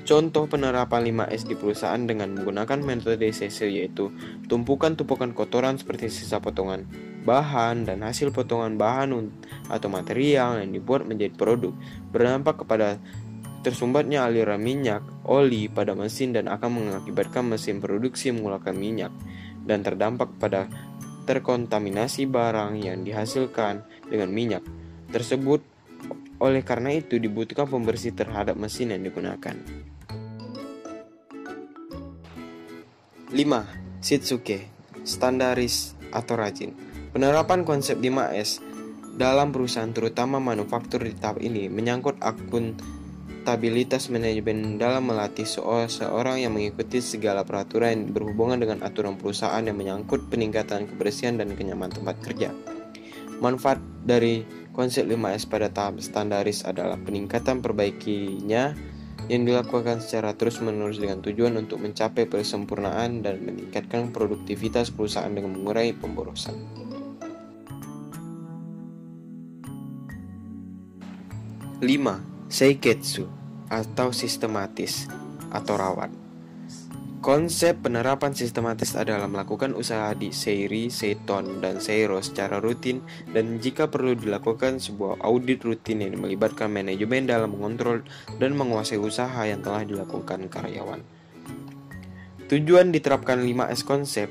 Contoh penerapan 5S di perusahaan dengan menggunakan metode Seiso yaitu tumpukan-tumpukan kotoran seperti sisa potongan bahan dan hasil potongan bahan atau material yang dibuat menjadi produk berdampak kepada tersumbatnya aliran minyak, oli pada mesin dan akan mengakibatkan mesin produksi mengeluarkan minyak dan terdampak pada terkontaminasi barang yang dihasilkan dengan minyak tersebut. Oleh karena itu dibutuhkan pembersih terhadap mesin yang digunakan. 5. Shitsuke, standaris atau rajin. Penerapan konsep 5S dalam perusahaan terutama manufaktur di tahap ini menyangkut akuntabilitas manajemen dalam melatih seorang yang mengikuti segala peraturan yang berhubungan dengan aturan perusahaan yang menyangkut peningkatan kebersihan dan kenyamanan tempat kerja. Manfaat dari konsep 5S pada tahap standaris adalah peningkatan perbaikinya yang dilakukan secara terus-menerus dengan tujuan untuk mencapai kesempurnaan dan meningkatkan produktivitas perusahaan dengan mengurangi pemborosan. 5. Seiketsu atau sistematis atau rawat. Konsep penerapan sistematis adalah melakukan usaha di seiri, seiton, dan seiro secara rutin dan jika perlu dilakukan sebuah audit rutin yang melibatkan manajemen dalam mengontrol dan menguasai usaha yang telah dilakukan karyawan. Tujuan diterapkan 5S konsep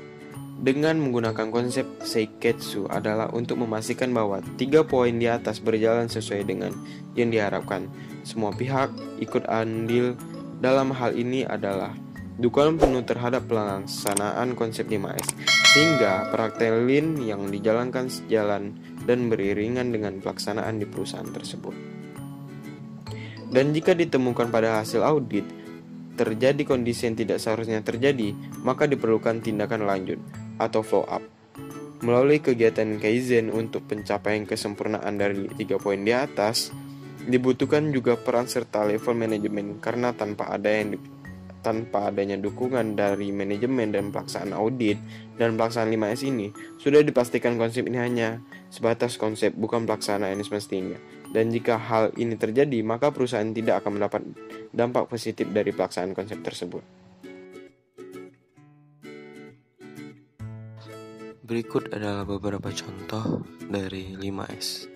dengan menggunakan konsep Seiketsu adalah untuk memastikan bahwa 3 poin di atas berjalan sesuai dengan yang diharapkan. Semua pihak ikut andil dalam hal ini adalah dukungan penuh terhadap pelaksanaan konsep 5S, sehingga praktek Lean yang dijalankan sejalan dan beriringan dengan pelaksanaan di perusahaan tersebut. Dan jika ditemukan pada hasil audit, terjadi kondisi yang tidak seharusnya terjadi, maka diperlukan tindakan lanjut atau follow up. Melalui kegiatan Kaizen untuk pencapaian kesempurnaan dari 3 poin di atas, dibutuhkan juga peran serta level manajemen karena tanpa adanya dukungan dari manajemen dan pelaksanaan audit dan pelaksanaan 5S ini, sudah dipastikan konsep ini hanya sebatas konsep, bukan pelaksanaan yang semestinya. Dan jika hal ini terjadi, maka perusahaan tidak akan mendapat dampak positif dari pelaksanaan konsep tersebut. Berikut adalah beberapa contoh dari 5S.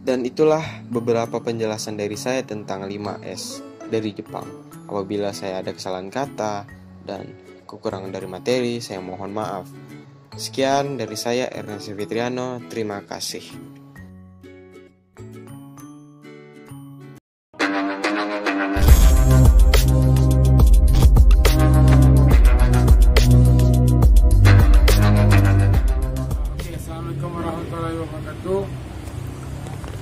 Dan itulah beberapa penjelasan dari saya tentang 5S dari Jepang. Apabila saya ada kesalahan kata dan kekurangan dari materi, saya mohon maaf. Sekian dari saya, Ernest Fitriano. Terima kasih. Assalamualaikum warahmatullahi wabarakatuh.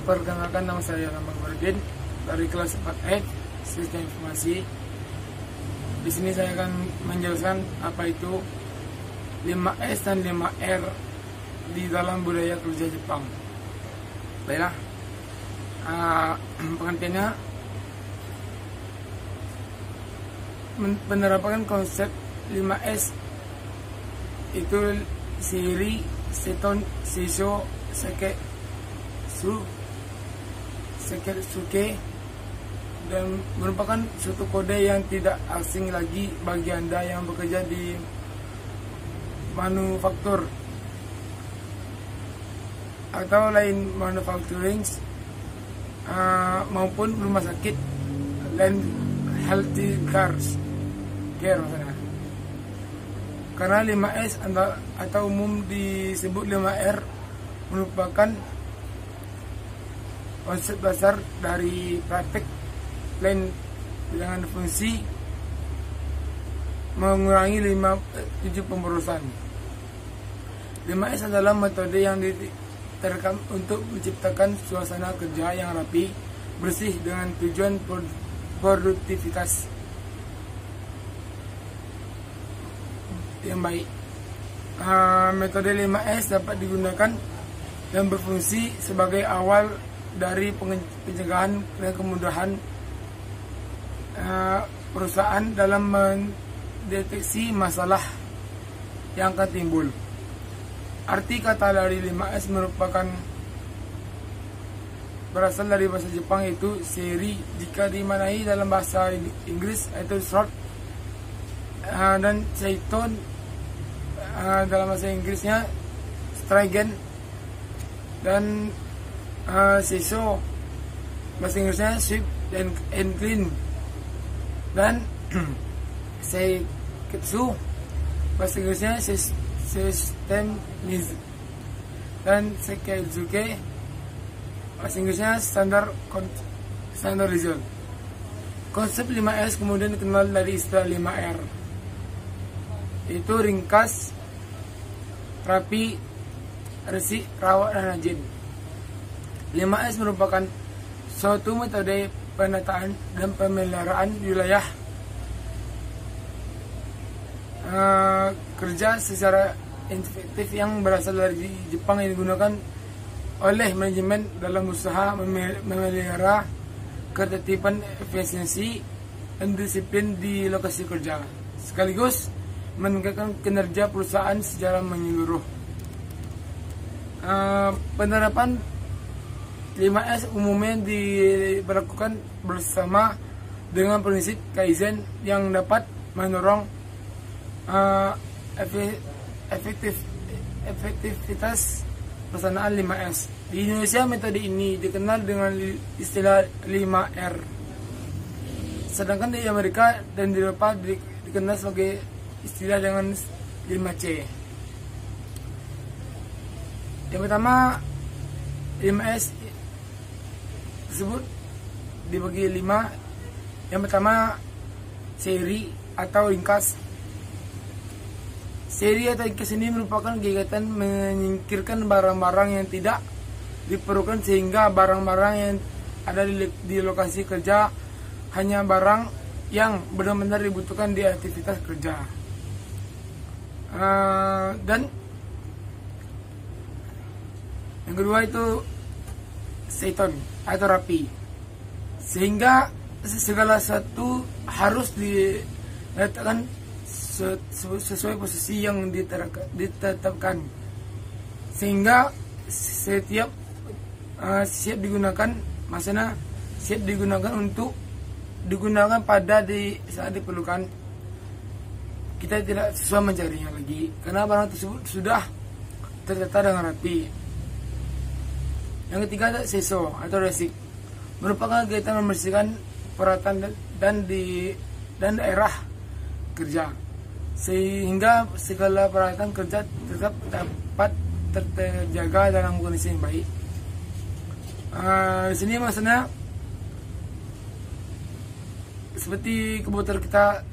Perkenalkan, nama saya Lambang Bardin dari kelas 4E Sistem Informasi. Di sini saya akan menjelaskan apa itu 5S dan 5R di dalam budaya kerja Jepang. Baiklah, pengertiannya penerapan konsep 5S itu Siri, Seton, Seiso, Seketsuke, dan merupakan suatu kode yang tidak asing lagi bagi Anda yang bekerja di manufaktur atau lain manufacturing maupun rumah sakit dan healthy care maksudnya. Karena 5S atau umum disebut 5R merupakan konsep dasar dari praktek lain dengan fungsi mengurangi 7 pemborosan. 5S adalah metode yang diterapkan untuk menciptakan suasana kerja yang rapi, bersih dengan tujuan produktivitas yang baik. Metode 5S dapat digunakan dan berfungsi sebagai awal dari pencegahan dan kemudahan perusahaan dalam mendeteksi masalah yang akan timbul. Arti kata dari 5S merupakan berasal dari bahasa Jepang, yaitu seri jika dimaknai dalam bahasa Inggris yaitu short, dan Seiton dalam bahasa Inggrisnya stringent, dan Seiso bahasa Inggrisnya swift and clean, dan Seiketsu bahasa Inggrisnya systemic, dan Seketsuke bahasa Inggrisnya standardization. Konsep 5S kemudian dikenal dari istilah 5R, yaitu ringkas, rapi, resik, rawat, dan rajin. 5S merupakan suatu metode penataan dan pemeliharaan wilayah kerja secara efektif yang berasal dari Jepang, yang digunakan oleh manajemen dalam usaha memelihara ketertiban, efisiensi, dan disiplin di lokasi kerja, sekaligus meningkatkan kinerja perusahaan secara menyeluruh. Penerapan 5S umumnya diberlakukan bersama dengan prinsip Kaizen yang dapat mendorong efektivitas pelaksanaan 5S. Di Indonesia metode ini dikenal dengan istilah 5R. Sedangkan di Amerika dan di Eropa dikenal sebagai istilah dengan 5C. Yang pertama, 5S tersebut dibagi 5. Yang pertama, seri atau ringkas. Seri atau ringkas ini merupakan kegiatan menyingkirkan barang-barang yang tidak diperlukan, sehingga barang-barang yang ada di lokasi kerja hanya barang yang benar-benar dibutuhkan di aktivitas kerja. Dan yang kedua itu Seiton atau rapi, sehingga segala sesuatu harus diletakkan sesuai posisi yang ditetapkan, sehingga setiap siap digunakan, maksudnya siap digunakan untuk digunakan pada saat diperlukan. Kita tidak susah mencarinya lagi karena barang tersebut sudah tertata dengan rapi. Yang ketiga ada Seiso atau resik, merupakan kegiatan membersihkan peralatan dan daerah kerja, sehingga segala peralatan kerja tetap dapat terjaga dalam kondisi yang baik. Di sini maksudnya seperti komputer kita,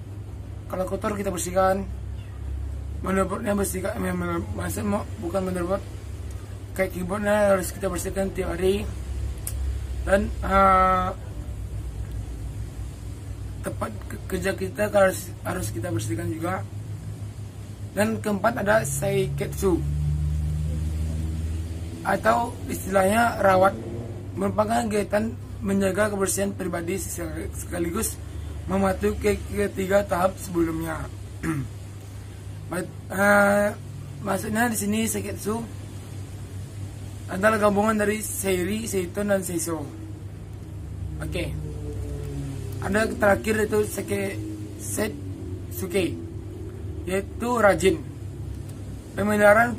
kalau kotor kita bersihkan, motherboardnya bersihkan, maksudnya bukan motherboard, kayak keyboardnya harus kita bersihkan tiap hari, dan tempat kerja kita harus kita bersihkan juga. Dan keempat ada Seiketsu atau istilahnya rawat, merupakan kegiatan menjaga kebersihan pribadi sekaligus mematuhi ketiga tahap sebelumnya. Maksudnya di sini seiketsu adalah gabungan dari seiri, seiton, dan seiso. Oke. Ada terakhir itu setsuke, yaitu rajin. Pemeliharaan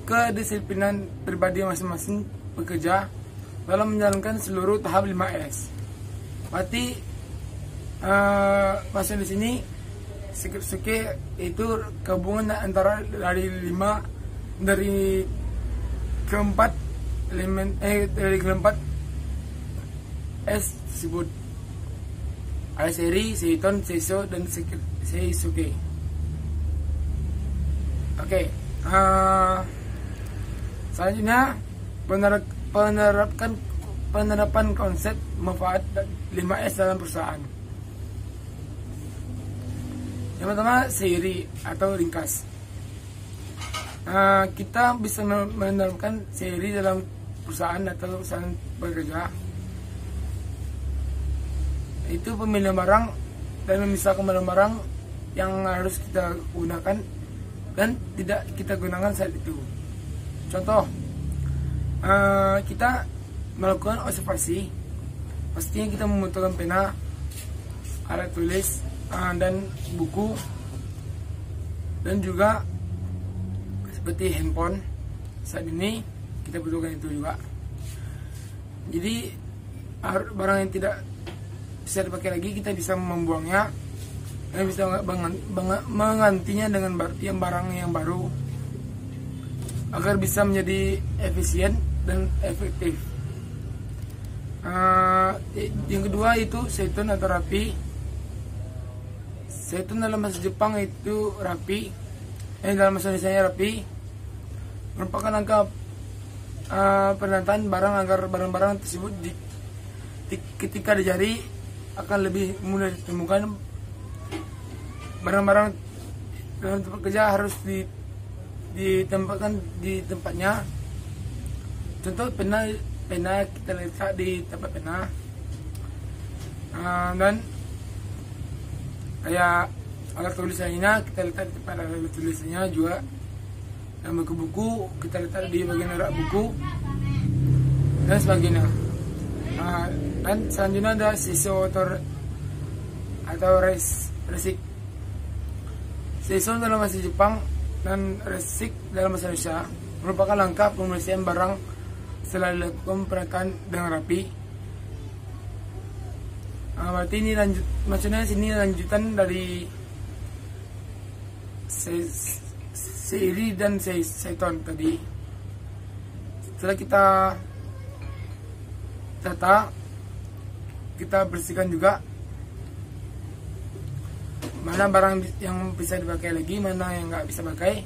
kedisiplinan pribadi masing-masing pekerja dalam menjalankan seluruh tahap 5S. Berarti maksud di sini setsuke itu gabungan antara dari keempat elemen dari keempat S tersebut. Ada seri, seiton, seiso, dan seisuke. Oke. Selanjutnya penerapan konsep manfaat 5S dalam perusahaan. Yang pertama, seri atau ringkas. Kita bisa menerapkan seri dalam perusahaan atau perusahaan bekerja. Itu pemilihan barang dan memisahkan barang-barang yang harus kita gunakan dan tidak kita gunakan saat itu. Contoh, kita melakukan observasi, pastinya kita membutuhkan pena, alat tulis, dan buku, dan juga seperti handphone. Saat ini kita butuhkan itu juga. Jadi barang yang tidak bisa dipakai lagi kita bisa membuangnya dan bisa menggantinya dengan barang yang baru agar bisa menjadi efisien dan efektif. Yang kedua itu seiton atau rapi. Seiton dalam bahasa Jepang itu rapi, dalam bahasa Indonesia rapi, merupakan angka penataan barang agar barang-barang tersebut ketika dijari akan lebih mudah ditemukan. Barang-barang dalam tempat kerja harus ditempatkan di tempatnya. Contoh pena kita letak di tempat pena, dan kayak alat tulisannya kita letak di tempat alat tulisannya juga. Dan buku-buku kita letak di bagian rak buku dan sebagainya. Dan selanjutnya ada seiso atau resik. Seiso dalam bahasa Jepang dan resik dalam bahasa Indonesia merupakan langkah pembersihan barang setelah dilakukan perawatan dengan rapi. Berarti ini maksudnya sini lanjutan dari seiri dan seiton tadi. Setelah kita tata, kita bersihkan juga mana barang yang bisa dipakai lagi, mana yang nggak bisa pakai.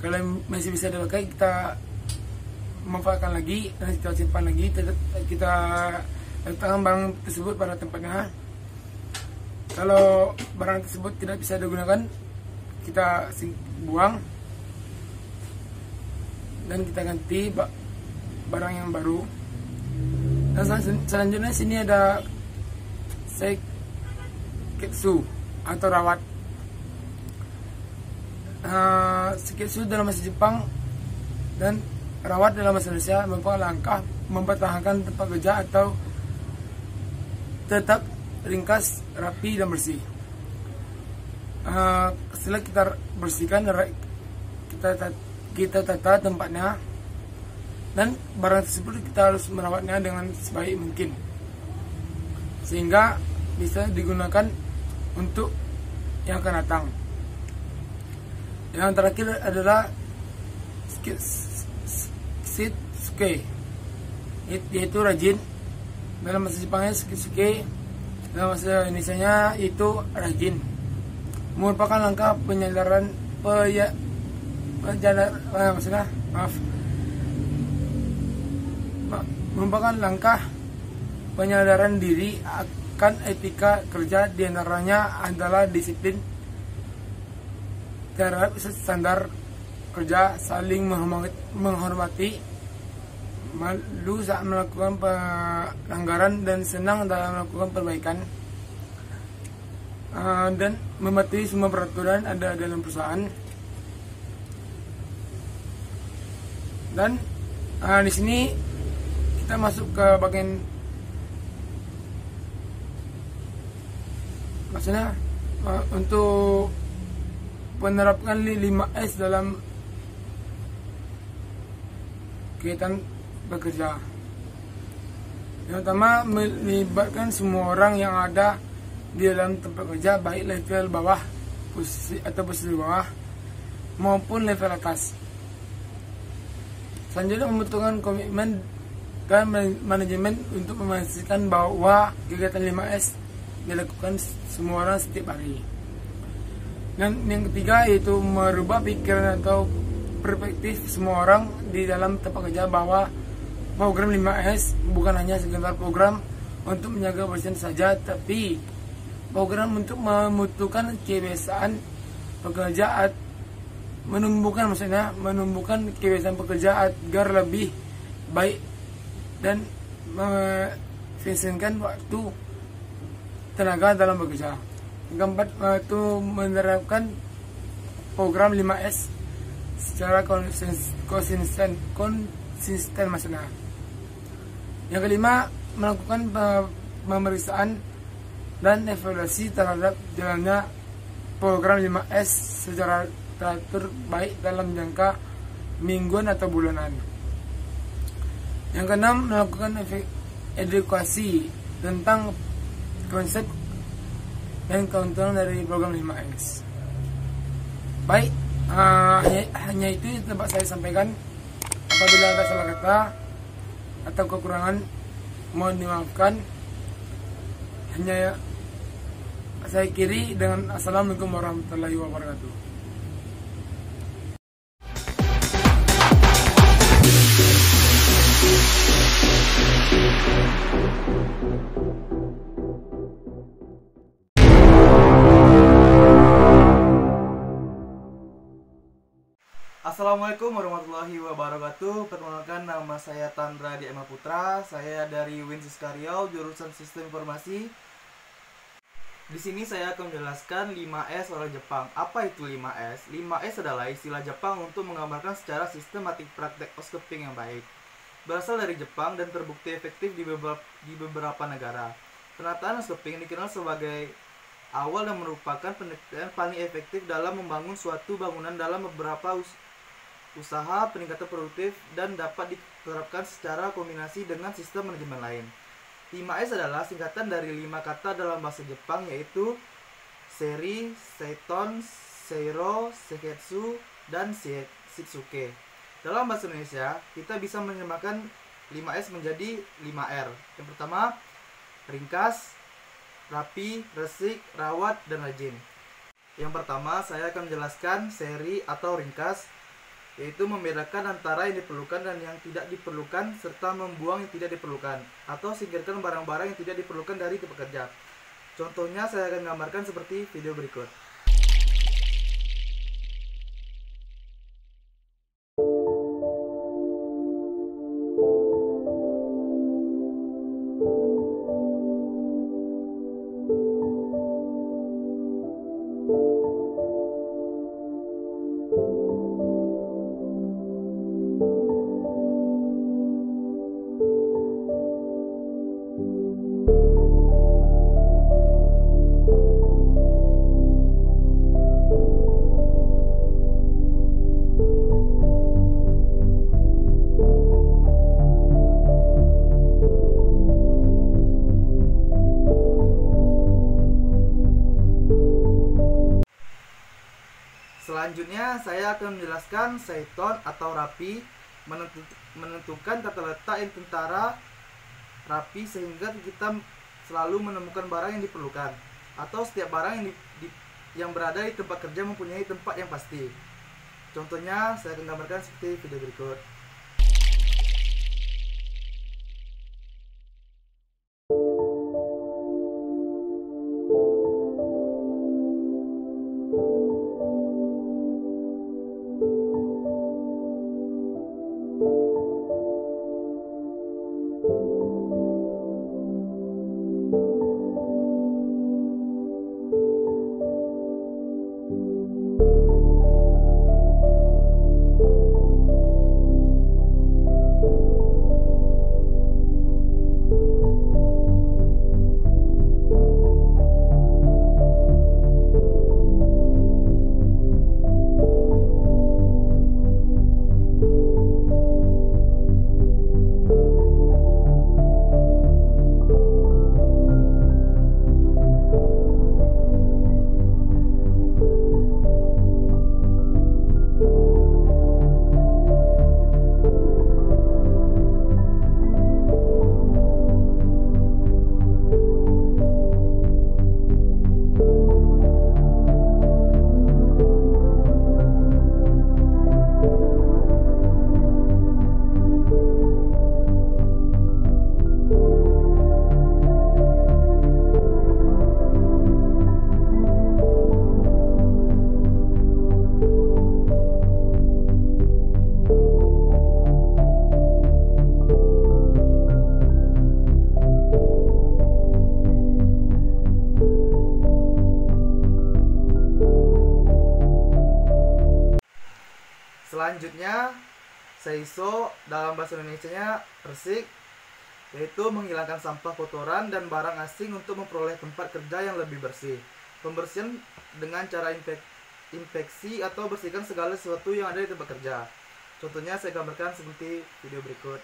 Kalau masih bisa dipakai kita manfaatkan lagi dan kita simpan lagi, kita letakkan barang tersebut pada tempatnya. Kalau barang tersebut tidak bisa digunakan, kita buang dan kita ganti barang yang baru. Dan selanjutnya sini ada seiketsu atau rawat. Seiketsu dalam bahasa Jepang dan rawat dalam bahasa Indonesia merupakan langkah mempertahankan tempat kerja atau tetap ringkas, rapi, dan bersih. Setelah kita bersihkan, kita tata tempatnya, dan barang tersebut kita harus merawatnya dengan sebaik mungkin sehingga bisa digunakan untuk yang akan datang. Yang terakhir adalah setsuke, yaitu rajin. Dalam bahasa Jepangnya setsuke, dalam bahasa Indonesianya itu rajin. Merupakan langkah merupakan langkah penyadaran diri akan etika kerja, diantaranya adalah disiplin terhadap standar kerja, saling menghormati, malu saat melakukan pelanggaran, dan senang dalam melakukan perbaikan. dan mematuhi semua peraturan ada dalam perusahaan. Dan di sini kita masuk ke bagian maksudnya untuk menerapkan 5S dalam kegiatan bekerja. Yang pertama, melibatkan semua orang yang ada di dalam tempat kerja, baik level bawah posisi bawah maupun level atas. Selanjutnya, membutuhkan komitmen dan manajemen untuk memastikan bahwa kegiatan 5S dilakukan semua orang setiap hari. Dan yang ketiga yaitu merubah pikiran atau perspektif semua orang di dalam tempat kerja bahwa program 5S bukan hanya sekedar program untuk menjaga kebersihan saja, tapi program untuk membutuhkan kebiasaan pekerjaan, menumbuhkan kebiasaan pekerja agar lebih baik dan mengefisienkan waktu tenaga dalam bekerja. Yang keempat itu menerapkan program 5S secara konsisten maksudnya. Yang kelima, melakukan pemeriksaan dan evaluasi terhadap jalannya program 5S secara teratur baik dalam jangka mingguan atau bulanan. Yang keenam, melakukan edukasi tentang konsep dan keuntungan dari program 5S. Baik, hanya itu yang dapat saya sampaikan. Apabila ada salah kata atau kekurangan, mohon dimaafkan. Hanya saya akhiri dengan Assalamualaikum warahmatullahi wabarakatuh. Assalamualaikum warahmatullahi wabarakatuh. Perkenalkan, nama saya Tandra Diema Putra. Saya dari Winsiska Riau, jurusan Sistem Informasi. Di sini saya akan menjelaskan 5S oleh Jepang. Apa itu 5S? 5S adalah istilah Jepang untuk menggambarkan secara sistematik praktek housekeeping yang baik. Berasal dari Jepang dan terbukti efektif di beberapa negara. Penataan housekeeping dikenal sebagai awal dan merupakan pendekatan paling efektif dalam membangun suatu bangunan dalam beberapa usaha peningkatan produktif dan dapat diterapkan secara kombinasi dengan sistem manajemen lain. 5S adalah singkatan dari 5 kata dalam bahasa Jepang, yaitu Seri, Seiton, Seiro, Seketsu, dan Shitsuke. Dalam bahasa Indonesia, kita bisa menerjemahkan 5S menjadi 5R. Yang pertama, ringkas, rapi, resik, rawat, dan rajin. Yang pertama, saya akan menjelaskan seri atau ringkas, yaitu membedakan antara yang diperlukan dan yang tidak diperlukan, serta membuang yang tidak diperlukan, atau singkirkan barang-barang yang tidak diperlukan dari pekerja. Contohnya saya akan gambarkan seperti video berikut. Selanjutnya saya akan menjelaskan seiton atau rapi, menentukan tata letak yang tentara rapi sehingga kita selalu menemukan barang yang diperlukan, atau setiap barang yang berada di tempat kerja mempunyai tempat yang pasti. Contohnya saya akan gambarkan seperti video berikut. Selanjutnya, seiso dalam bahasa Indonesianya resik, yaitu menghilangkan sampah kotoran dan barang asing untuk memperoleh tempat kerja yang lebih bersih. Pembersihan dengan cara infeksi atau bersihkan segala sesuatu yang ada di tempat kerja. Contohnya saya gambarkan seperti video berikut.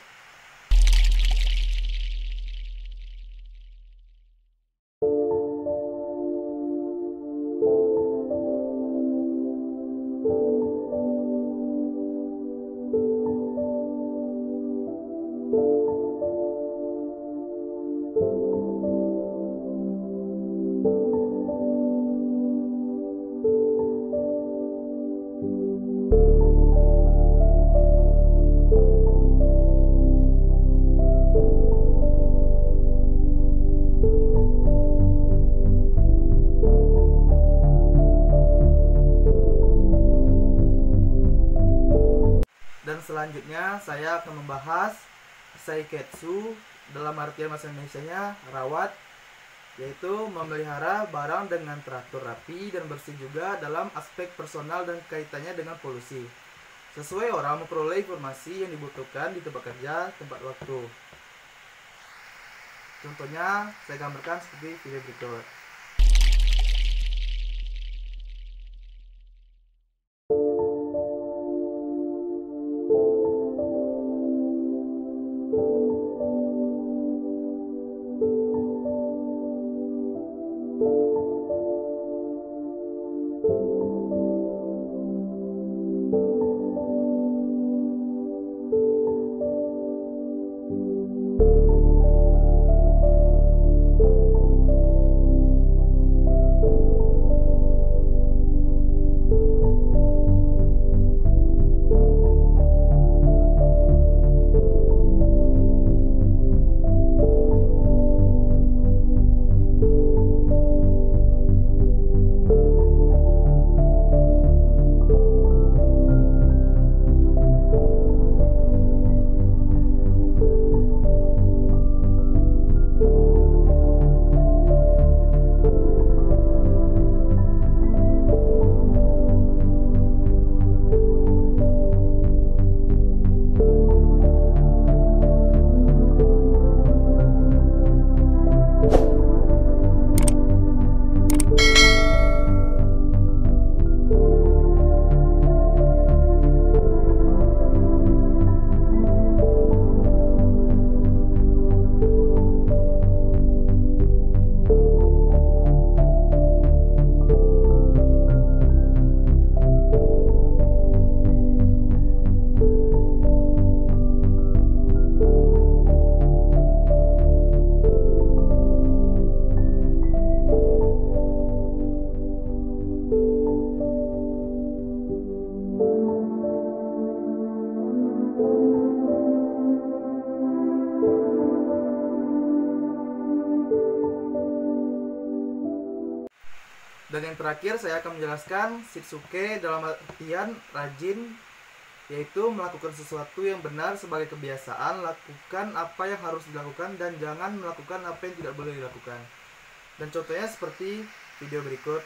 Dan selanjutnya saya akan membahas saiketsu dalam artian bahasa Indonesianya rawat, yaitu memelihara barang dengan teratur rapi dan bersih juga dalam aspek personal dan kaitannya dengan polusi. Sesuai orang memperoleh informasi yang dibutuhkan di tempat kerja, tempat waktu. Contohnya saya gambarkan seperti video berikut. Dan yang terakhir saya akan menjelaskan shitsuke dalam artian rajin, yaitu melakukan sesuatu yang benar sebagai kebiasaan. Lakukan apa yang harus dilakukan dan jangan melakukan apa yang tidak boleh dilakukan. Dan contohnya seperti video berikut.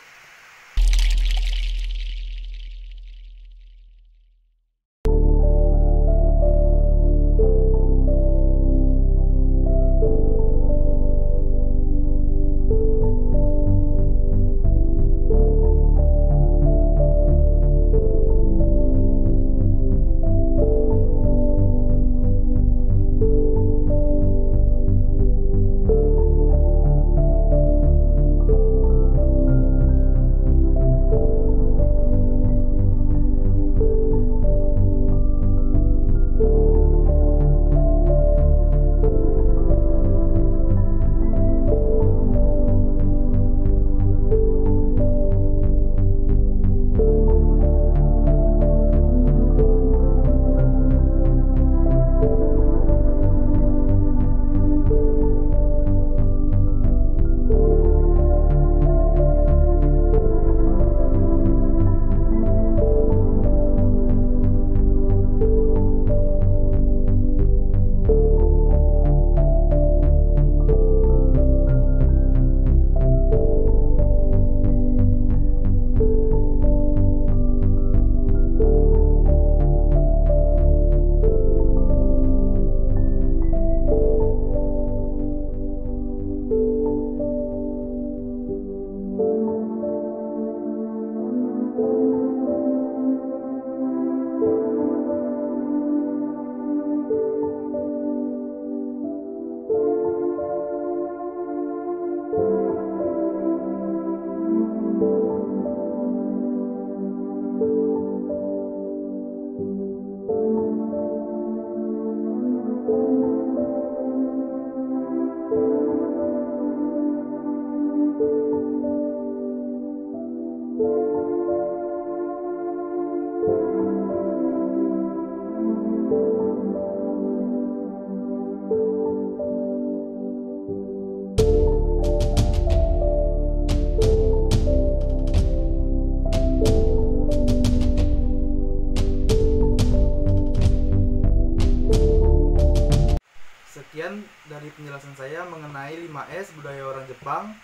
dari penjelasan saya mengenai 5S budaya orang Jepang.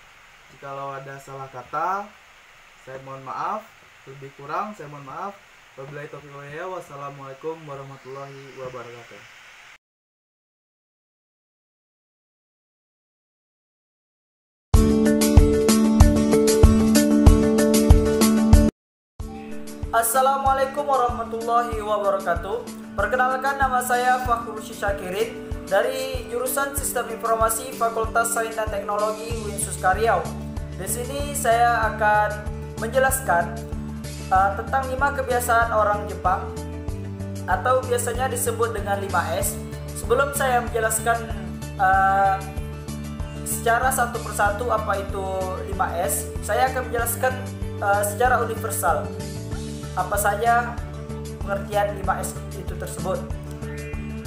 Jikalau ada salah kata, saya mohon maaf. Lebih kurang, saya mohon maaf. Wabillahi taufiq wal hidayah. Wassalamualaikum warahmatullahi wabarakatuh. Assalamualaikum warahmatullahi wabarakatuh. Perkenalkan, nama saya Fakhrul Syakirin dari jurusan Sistem Informasi Fakultas Sains dan Teknologi Winsus Karyau. Di sini saya akan menjelaskan tentang 5 kebiasaan orang Jepang atau biasanya disebut dengan 5S. Sebelum saya menjelaskan secara satu persatu apa itu 5S, saya akan menjelaskan secara universal apa saja pengertian 5S itu tersebut.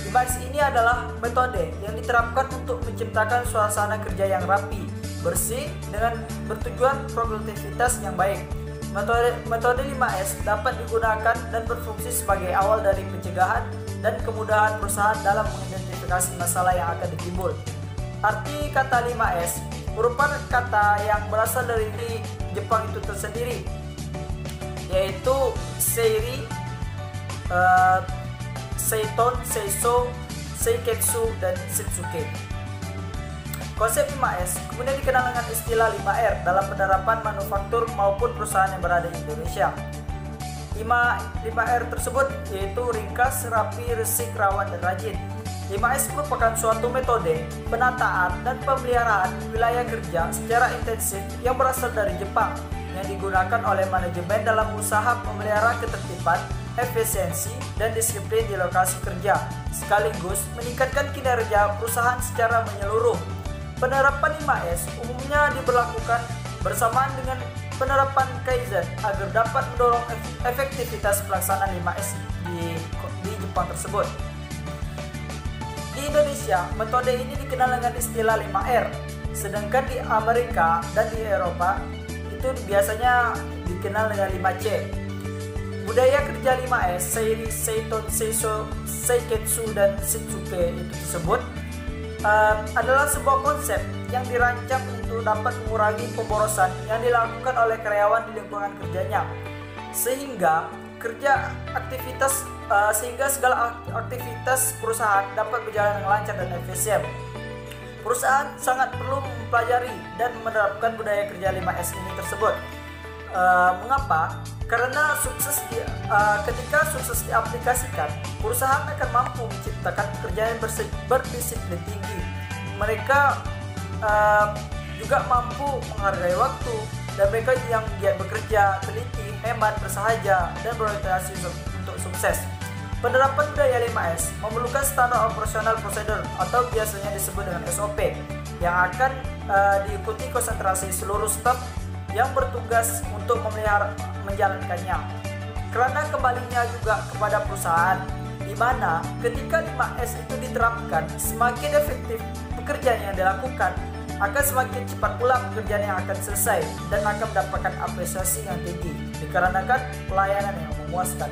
5S ini adalah metode yang diterapkan untuk menciptakan suasana kerja yang rapi, bersih, dengan bertujuan produktivitas yang baik. Metode 5S dapat digunakan dan berfungsi sebagai awal dari pencegahan dan kemudahan perusahaan dalam mengidentifikasi masalah yang akan ditimbul. Arti kata 5S merupakan kata yang berasal dari Jepang itu tersendiri, yaitu seiri, seiton, seiso, seiketsu, dan shitsuke. Konsep 5S kemudian dikenal dengan istilah 5R dalam penerapan manufaktur maupun perusahaan yang berada di Indonesia. 5R tersebut yaitu ringkas, rapi, resik, rawan, dan rajin. 5S merupakan suatu metode penataan dan pemeliharaan wilayah kerja secara intensif yang berasal dari Jepang, yang digunakan oleh manajemen dalam usaha memelihara ketertiban, efisiensi, dan disiplin di lokasi kerja, sekaligus meningkatkan kinerja perusahaan secara menyeluruh. Penerapan 5S umumnya diberlakukan bersamaan dengan penerapan Kaizen agar dapat mendorong efektivitas pelaksanaan 5S di Jepang tersebut. Di Indonesia, metode ini dikenal dengan istilah 5R, sedangkan di Amerika dan di Eropa itu biasanya dikenal dengan 5C. Budaya kerja 5S, seiri, seiton, seiso, seiketsu, dan shitsuke itu tersebut adalah sebuah konsep yang dirancang untuk dapat mengurangi pemborosan yang dilakukan oleh karyawan di lingkungan kerjanya, sehingga segala aktivitas perusahaan dapat berjalan dengan lancar dan efisien. Perusahaan sangat perlu mempelajari dan menerapkan budaya kerja 5S ini tersebut. Mengapa? Karena ketika sukses diaplikasikan, perusahaan akan mampu menciptakan pekerjaan yang berdisiplin tinggi. Mereka juga mampu menghargai waktu, dan mereka yang giat bekerja, teliti, hemat, bersahaja, dan berorientasi untuk sukses. Penerapan budaya 5S memerlukan standar operasional prosedur atau biasanya disebut dengan SOP yang akan diikuti konsentrasi seluruh staf yang bertugas untuk menjalankannya. Karena kembalinya juga kepada perusahaan, di mana ketika 5S itu diterapkan, semakin efektif pekerjaan yang dilakukan, akan semakin cepat pula pekerjaan yang akan selesai dan akan mendapatkan apresiasi yang tinggi dikarenakan pelayanan yang memuaskan.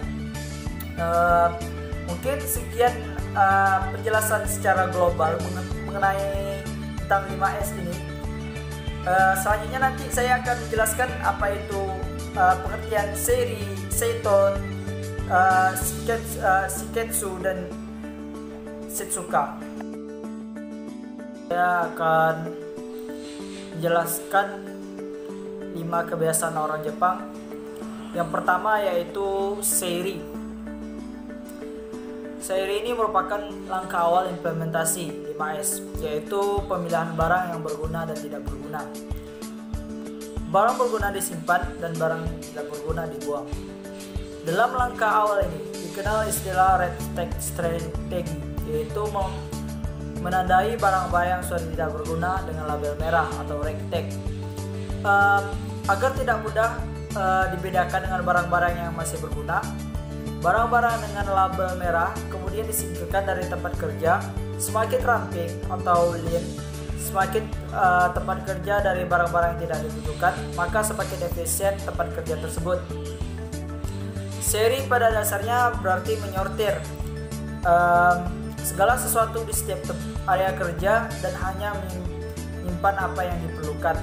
Mungkin sekian penjelasan secara global mengenai tentang 5S ini. Selanjutnya nanti saya akan menjelaskan apa itu pengertian seiri, seiton, shiketsu, dan shitsuka. Saya akan menjelaskan 5 kebiasaan orang Jepang. Yang pertama yaitu seiri. Seiri ini merupakan langkah awal implementasi 5S, yaitu pemilihan barang yang berguna dan tidak berguna. Barang berguna disimpan dan barang tidak berguna dibuang. Dalam langkah awal ini dikenal istilah red tag strategy, yaitu menandai barang-barang yang sudah tidak berguna dengan label merah atau red tag, agar tidak mudah dibedakan dengan barang-barang yang masih berguna. Barang-barang dengan label merah kemudian disingkirkan dari tempat kerja. Semakin ramping atau lean, semakin tempat kerja dari barang-barang yang tidak dibutuhkan, maka semakin efisien tempat kerja tersebut. Seri pada dasarnya berarti menyortir. segala sesuatu di setiap area kerja dan hanya menyimpan apa yang diperlukan.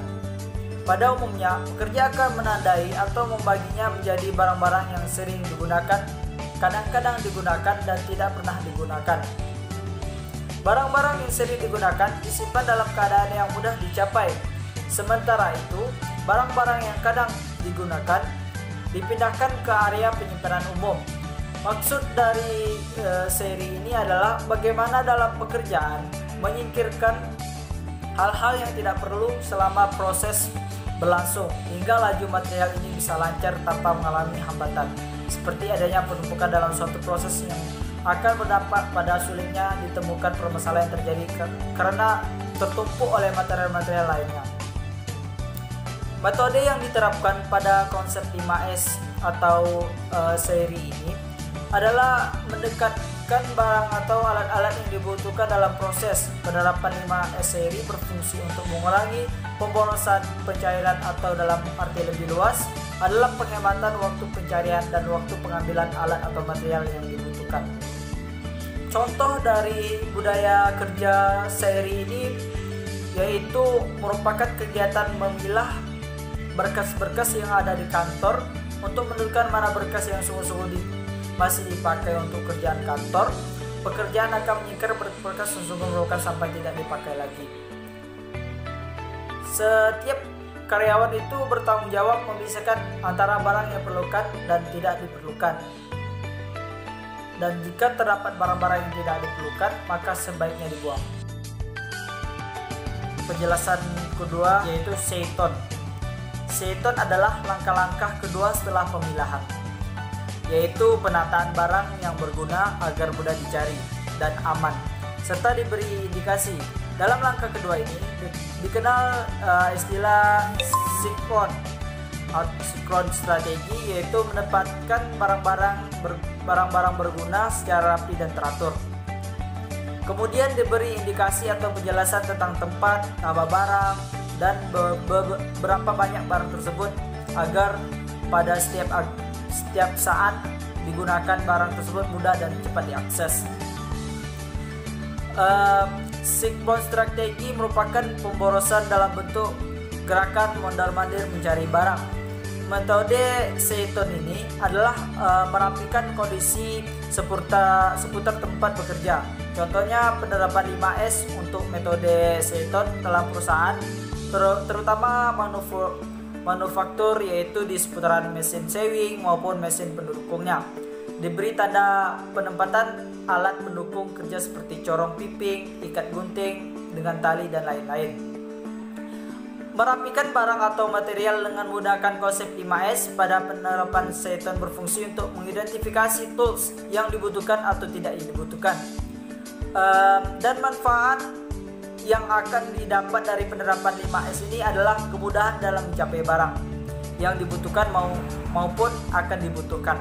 Pada umumnya, pekerja akan menandai atau membaginya menjadi barang-barang yang sering digunakan, kadang-kadang digunakan, dan tidak pernah digunakan. Barang-barang yang sering digunakan disimpan dalam keadaan yang mudah dicapai. Sementara itu, barang-barang yang kadang digunakan dipindahkan ke area penyimpanan umum. Maksud dari seri ini adalah bagaimana dalam pekerjaan menyingkirkan hal-hal yang tidak perlu selama proses berlangsung hingga laju material ini bisa lancar tanpa mengalami hambatan, seperti adanya penumpukan dalam suatu proses yang akan berdampak pada sulitnya ditemukan permasalahan yang terjadi karena tertumpuk oleh material-material lainnya. Metode yang diterapkan pada konsep 5S atau seri ini adalah mendekatkan barang atau alat-alat yang dibutuhkan dalam proses. Penerapan 5S seri berfungsi untuk mengurangi pemborosan pencairan atau dalam arti lebih luas adalah penghematan waktu pencarian dan waktu pengambilan alat atau material yang dibutuhkan. Contoh dari budaya kerja seri ini yaitu merupakan kegiatan memilah berkas-berkas yang ada di kantor untuk menentukan mana berkas yang sungguh-sungguh masih dipakai untuk kerjaan kantor. Pekerjaan akan menyingkir berkas sungguh-sungguh merupakan sampai tidak dipakai lagi. Setiap karyawan itu bertanggung jawab memisahkan antara barang yang diperlukan dan tidak diperlukan. Dan jika terdapat barang-barang yang tidak diperlukan, maka sebaiknya dibuang. Penjelasan kedua yaitu Seiton. Seiton adalah langkah-langkah kedua setelah pemilahan, yaitu penataan barang yang berguna agar mudah dicari dan aman, serta diberi indikasi. Dalam langkah kedua ini dikenal istilah sinkron strategi, yaitu menempatkan barang-barang berguna secara rapi dan teratur. Kemudian diberi indikasi atau penjelasan tentang tempat, nama barang, dan berapa banyak barang tersebut agar pada setiap saat digunakan barang tersebut mudah dan cepat diakses. Sinkron strategi merupakan pemborosan dalam bentuk gerakan mondar-mandir mencari barang. Metode Seiton ini adalah merapikan kondisi seputar tempat bekerja. Contohnya penerapan 5S untuk metode Seiton dalam perusahaan, terutama manufaktur, yaitu di seputaran mesin sewing maupun mesin pendukungnya. Diberi tanda penempatan alat pendukung kerja seperti corong piping, ikat gunting dengan tali, dan lain-lain. Merapikan barang atau material dengan menggunakan konsep 5S pada penerapan Seiton berfungsi untuk mengidentifikasi tools yang dibutuhkan atau tidak dibutuhkan. Dan manfaat yang akan didapat dari penerapan 5S ini adalah kemudahan dalam mencapai barang yang dibutuhkan maupun akan dibutuhkan,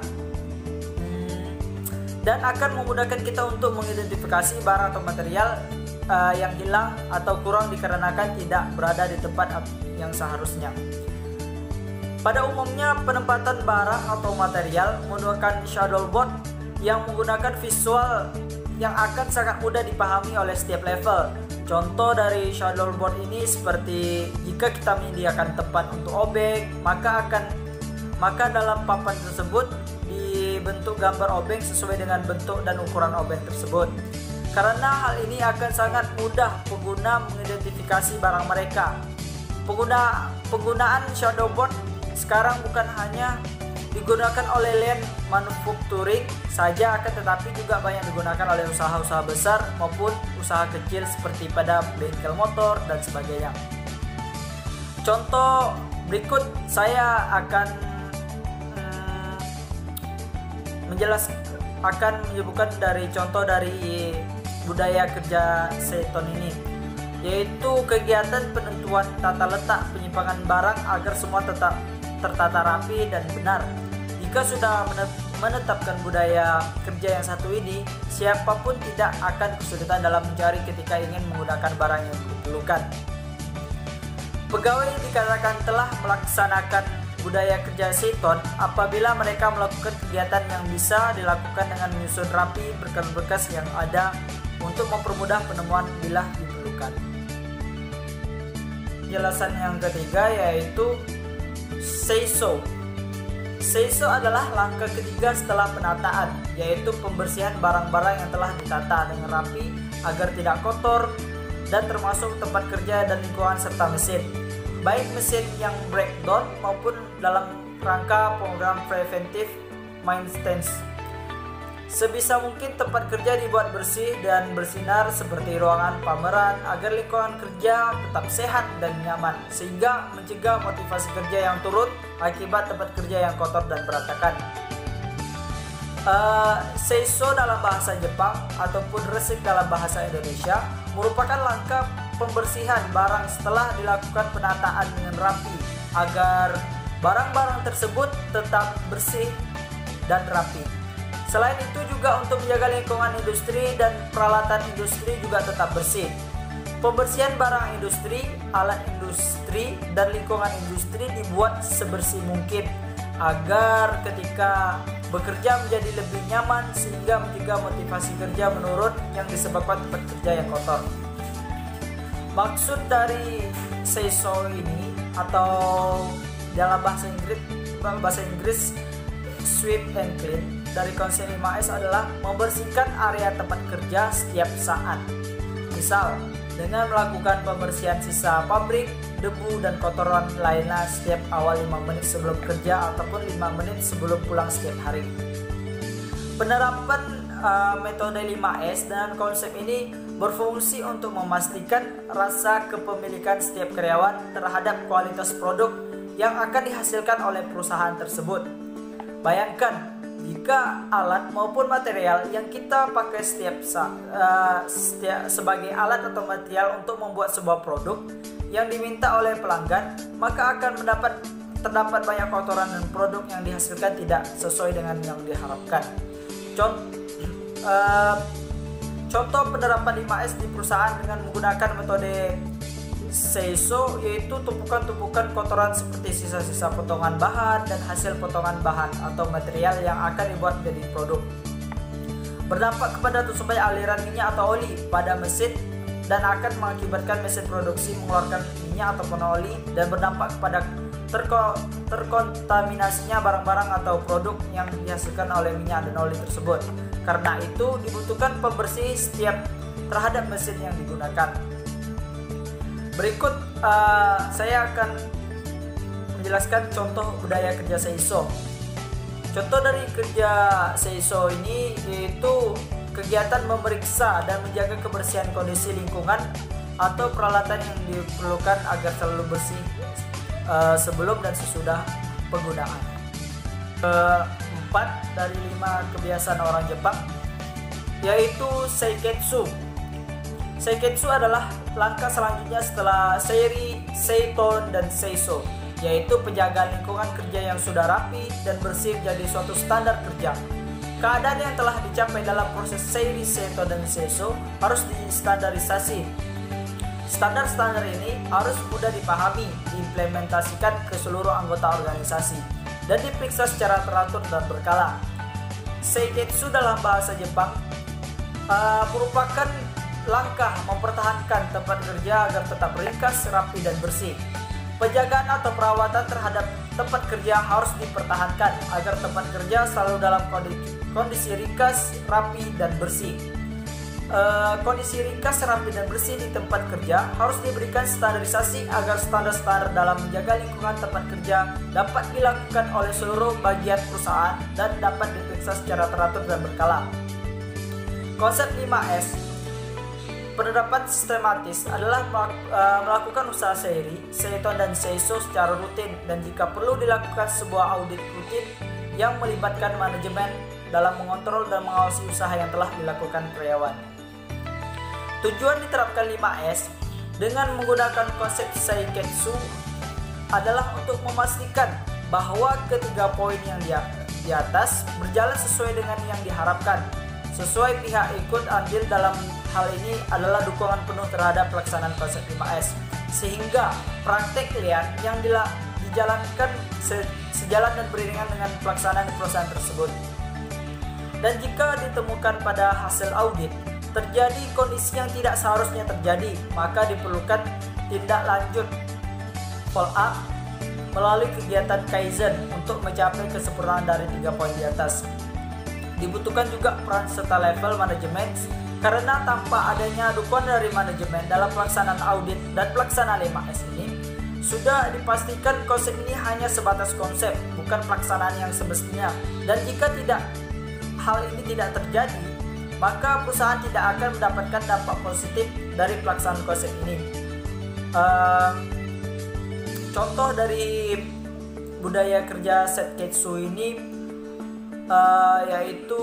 dan akan memudahkan kita untuk mengidentifikasi barang atau material yang hilang atau kurang dikarenakan tidak berada di tempat yang seharusnya. Pada umumnya penempatan barang atau material menggunakan shadowboard yang menggunakan visual yang akan sangat mudah dipahami oleh setiap level. Contoh dari shadowboard ini seperti jika kita menyediakan tempat untuk obeng, maka dalam papan tersebut dibentuk gambar obeng sesuai dengan bentuk dan ukuran obeng tersebut. Karena hal ini akan sangat mudah pengguna mengidentifikasi barang mereka. Penggunaan shadowboard sekarang bukan hanya digunakan oleh land manufacturing saja, akan tetapi juga banyak digunakan oleh usaha-usaha besar maupun usaha kecil seperti pada bengkel motor dan sebagainya. Contoh berikut saya akan menyebutkan dari contoh dari budaya kerja Seiton ini, yaitu kegiatan penentuan tata letak penyimpangan barang agar semua tetap tertata rapi dan benar. Jika sudah menetapkan budaya kerja yang satu ini, siapapun tidak akan kesulitan dalam mencari ketika ingin menggunakan barang yang diperlukan. Pegawai dikatakan telah melaksanakan budaya kerja Seiton apabila mereka melakukan kegiatan yang bisa dilakukan dengan menyusun rapi berkas-berkas yang ada untuk mempermudah penemuan bila diperlukan. Penjelasan yang ketiga yaitu say so. Say so adalah langkah ketiga setelah penataan, yaitu pembersihan barang-barang yang telah ditata dengan rapi agar tidak kotor, dan termasuk tempat kerja dan lingkungan serta mesin, baik mesin yang breakdown maupun dalam rangka program preventive maintenance. Sebisa mungkin tempat kerja dibuat bersih dan bersinar seperti ruangan pameran agar lingkungan kerja tetap sehat dan nyaman, sehingga mencegah motivasi kerja yang turun akibat tempat kerja yang kotor dan berantakan. Seiso dalam bahasa Jepang ataupun resik dalam bahasa Indonesia merupakan langkah pembersihan barang setelah dilakukan penataan dengan rapi agar barang-barang tersebut tetap bersih dan rapi. Selain itu juga untuk menjaga lingkungan industri dan peralatan industri juga tetap bersih. Pembersihan barang industri, alat industri, dan lingkungan industri dibuat sebersih mungkin agar ketika bekerja menjadi lebih nyaman sehingga mencegah motivasi kerja menurun yang disebabkan tempat kerja yang kotor. Maksud dari say so ini atau dalam bahasa Inggris sweep and clean dari konsep 5S adalah membersihkan area tempat kerja setiap saat. Misal, dengan melakukan pembersihan sisa pabrik, debu dan kotoran lainnya setiap awal 5 menit sebelum kerja ataupun 5 menit sebelum pulang setiap hari. Penerapan metode 5S dengan konsep ini berfungsi untuk memastikan rasa kepemilikan setiap karyawan terhadap kualitas produk yang akan dihasilkan oleh perusahaan tersebut. Bayangkan jika alat maupun material yang kita pakai sebagai alat atau material untuk membuat sebuah produk yang diminta oleh pelanggan, maka akan terdapat banyak kotoran dan produk yang dihasilkan tidak sesuai dengan yang diharapkan. Contoh penerapan 5S di perusahaan dengan menggunakan metode Seiso yaitu tumpukan-tumpukan kotoran seperti sisa-sisa potongan bahan dan hasil potongan bahan atau material yang akan dibuat menjadi produk. Berdampak kepada tersumpai aliran minyak atau oli pada mesin dan akan mengakibatkan mesin produksi mengeluarkan minyak ataupun oli dan berdampak kepada terkontaminasinya barang-barang atau produk yang dihasilkan oleh minyak dan oli tersebut. Karena itu dibutuhkan pembersih setiap terhadap mesin yang digunakan. Berikut saya akan menjelaskan contoh budaya kerja Seiso. Contoh dari kerja Seiso ini yaitu kegiatan memeriksa dan menjaga kebersihan kondisi lingkungan atau peralatan yang diperlukan agar selalu bersih sebelum dan sesudah penggunaan. Keempat dari 5 kebiasaan orang Jepang yaitu Seiketsu. Seiketsu adalah langkah selanjutnya setelah Seiri, Seiton, dan Seiso, yaitu penjagaan lingkungan kerja yang sudah rapi dan bersih menjadi suatu standar kerja. Keadaan yang telah dicapai dalam proses Seiri, Seiton, dan Seiso harus distandarisasi. Standar-standar ini harus mudah dipahami, diimplementasikan ke seluruh anggota organisasi, dan diperiksa secara teratur dan berkala. Seiketsu dalam bahasa Jepang merupakan langkah mempertahankan tempat kerja agar tetap ringkas, rapi, dan bersih. Penjagaan atau perawatan terhadap tempat kerja harus dipertahankan agar tempat kerja selalu dalam kondisi ringkas, rapi, dan bersih. Kondisi ringkas, rapi, dan bersih di tempat kerja harus diberikan standarisasi agar standar-standar dalam menjaga lingkungan tempat kerja dapat dilakukan oleh seluruh bagian perusahaan dan dapat diperiksa secara teratur dan berkala. Konsep 5S penerapan sistematis adalah melakukan usaha Seiri, Seiton, dan Seiso secara rutin dan jika perlu dilakukan sebuah audit rutin yang melibatkan manajemen dalam mengontrol dan mengawasi usaha yang telah dilakukan karyawan. Tujuan diterapkan 5S dengan menggunakan konsep Seiketsu adalah untuk memastikan bahwa ketiga poin yang di atas berjalan sesuai dengan yang diharapkan. Sesuai pihak ikut andil dalam hal ini adalah dukungan penuh terhadap pelaksanaan konsep 5S, sehingga praktek liar yang dijalankan sejalan dan beriringan dengan pelaksanaan perusahaan tersebut. Dan jika ditemukan pada hasil audit terjadi kondisi yang tidak seharusnya terjadi, maka diperlukan tindak lanjut follow up melalui kegiatan Kaizen untuk mencapai kesempurnaan dari 3 poin di atas. Dibutuhkan juga peran serta level manajemen, karena tanpa adanya dukungan dari manajemen dalam pelaksanaan audit dan pelaksanaan 5S ini, sudah dipastikan konsep ini hanya sebatas konsep, bukan pelaksanaan yang semestinya. Dan jika hal ini tidak terjadi, maka perusahaan tidak akan mendapatkan dampak positif dari pelaksanaan konsep ini. Contoh dari budaya kerja Setketsu ini yaitu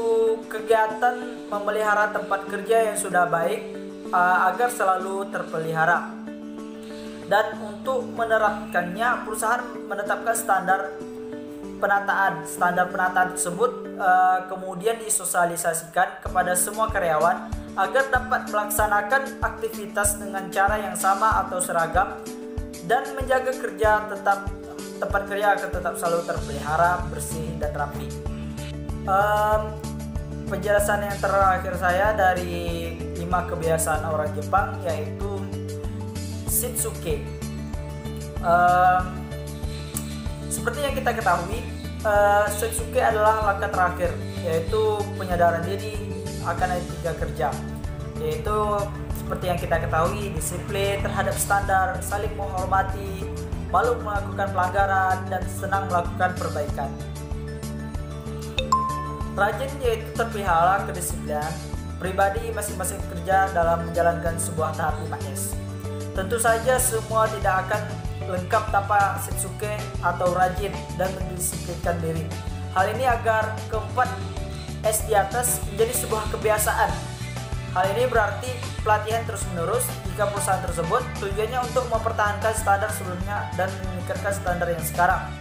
kegiatan memelihara tempat kerja yang sudah baik agar selalu terpelihara. Dan untuk menerapkannya, perusahaan menetapkan standar penataan. Standar penataan tersebut kemudian disosialisasikan kepada semua karyawan agar dapat melaksanakan aktivitas dengan cara yang sama atau seragam dan menjaga tempat kerja agar tetap selalu terpelihara, bersih dan rapi. Penjelasan yang terakhir saya dari 5 kebiasaan orang Jepang yaitu Shitsuke. Seperti yang kita ketahui, Shitsuke adalah langkah terakhir, yaitu penyadaran diri akan etika kerja, yaitu seperti yang kita ketahui, disiplin terhadap standar, saling menghormati, malu melakukan pelanggaran, dan senang melakukan perbaikan. Rajin yaitu terpelihara kedisiplinan pribadi masing-masing kerja dalam menjalankan sebuah tahap 5S. Tentu saja semua tidak akan lengkap tanpa Shitsuke atau rajin dan mendisiplinkan diri. Hal ini agar keempat S di atas menjadi sebuah kebiasaan. Hal ini berarti pelatihan terus-menerus jika perusahaan tersebut tujuannya untuk mempertahankan standar sebelumnya dan meningkatkan standar yang sekarang.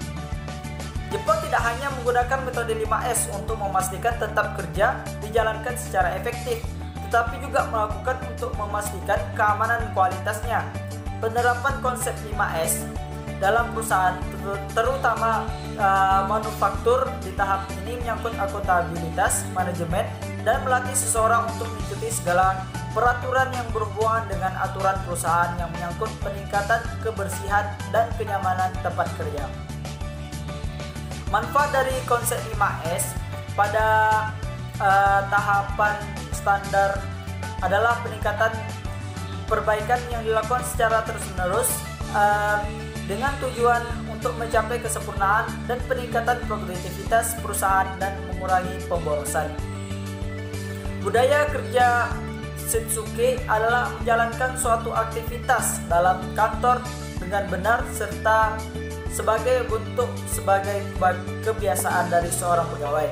Jepang tidak hanya menggunakan metode 5S untuk memastikan tetap kerja dijalankan secara efektif, tetapi juga melakukan untuk memastikan keamanan kualitasnya. Penerapan konsep 5S dalam perusahaan, terutama manufaktur di tahap ini menyangkut akuntabilitas, manajemen, dan melatih seseorang untuk mengikuti segala peraturan yang berhubungan dengan aturan perusahaan yang menyangkut peningkatan kebersihan dan kenyamanan tempat kerja. Manfaat dari konsep 5S pada tahapan standar adalah peningkatan perbaikan yang dilakukan secara terus-menerus dengan tujuan untuk mencapai kesempurnaan dan peningkatan produktivitas perusahaan dan mengurangi pemborosan. Budaya kerja Shitsuke adalah menjalankan suatu aktivitas dalam kantor dengan benar serta sebagai kebiasaan dari seorang pegawai.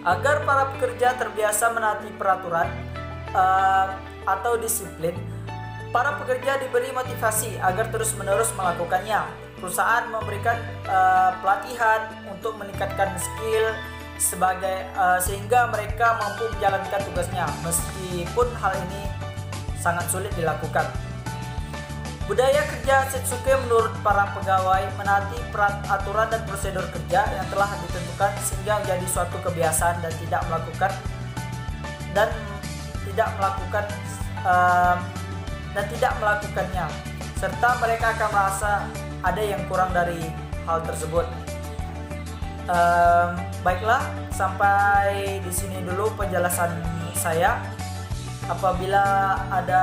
Agar para pekerja terbiasa menaati peraturan atau disiplin, para pekerja diberi motivasi agar terus-menerus melakukannya. Perusahaan memberikan pelatihan untuk meningkatkan skill sehingga mereka mampu menjalankan tugasnya, meskipun hal ini sangat sulit dilakukan. Budaya kerja Shitsuke menurut para pegawai menaati aturan dan prosedur kerja yang telah ditentukan sehingga menjadi suatu kebiasaan dan tidak melakukannya, serta mereka akan merasa ada yang kurang dari hal tersebut. Baiklah, sampai di sini dulu penjelasan saya. Apabila ada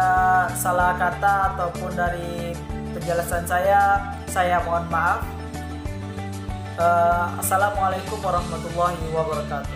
salah kata ataupun dari penjelasan saya mohon maaf. Assalamualaikum warahmatullahi wabarakatuh.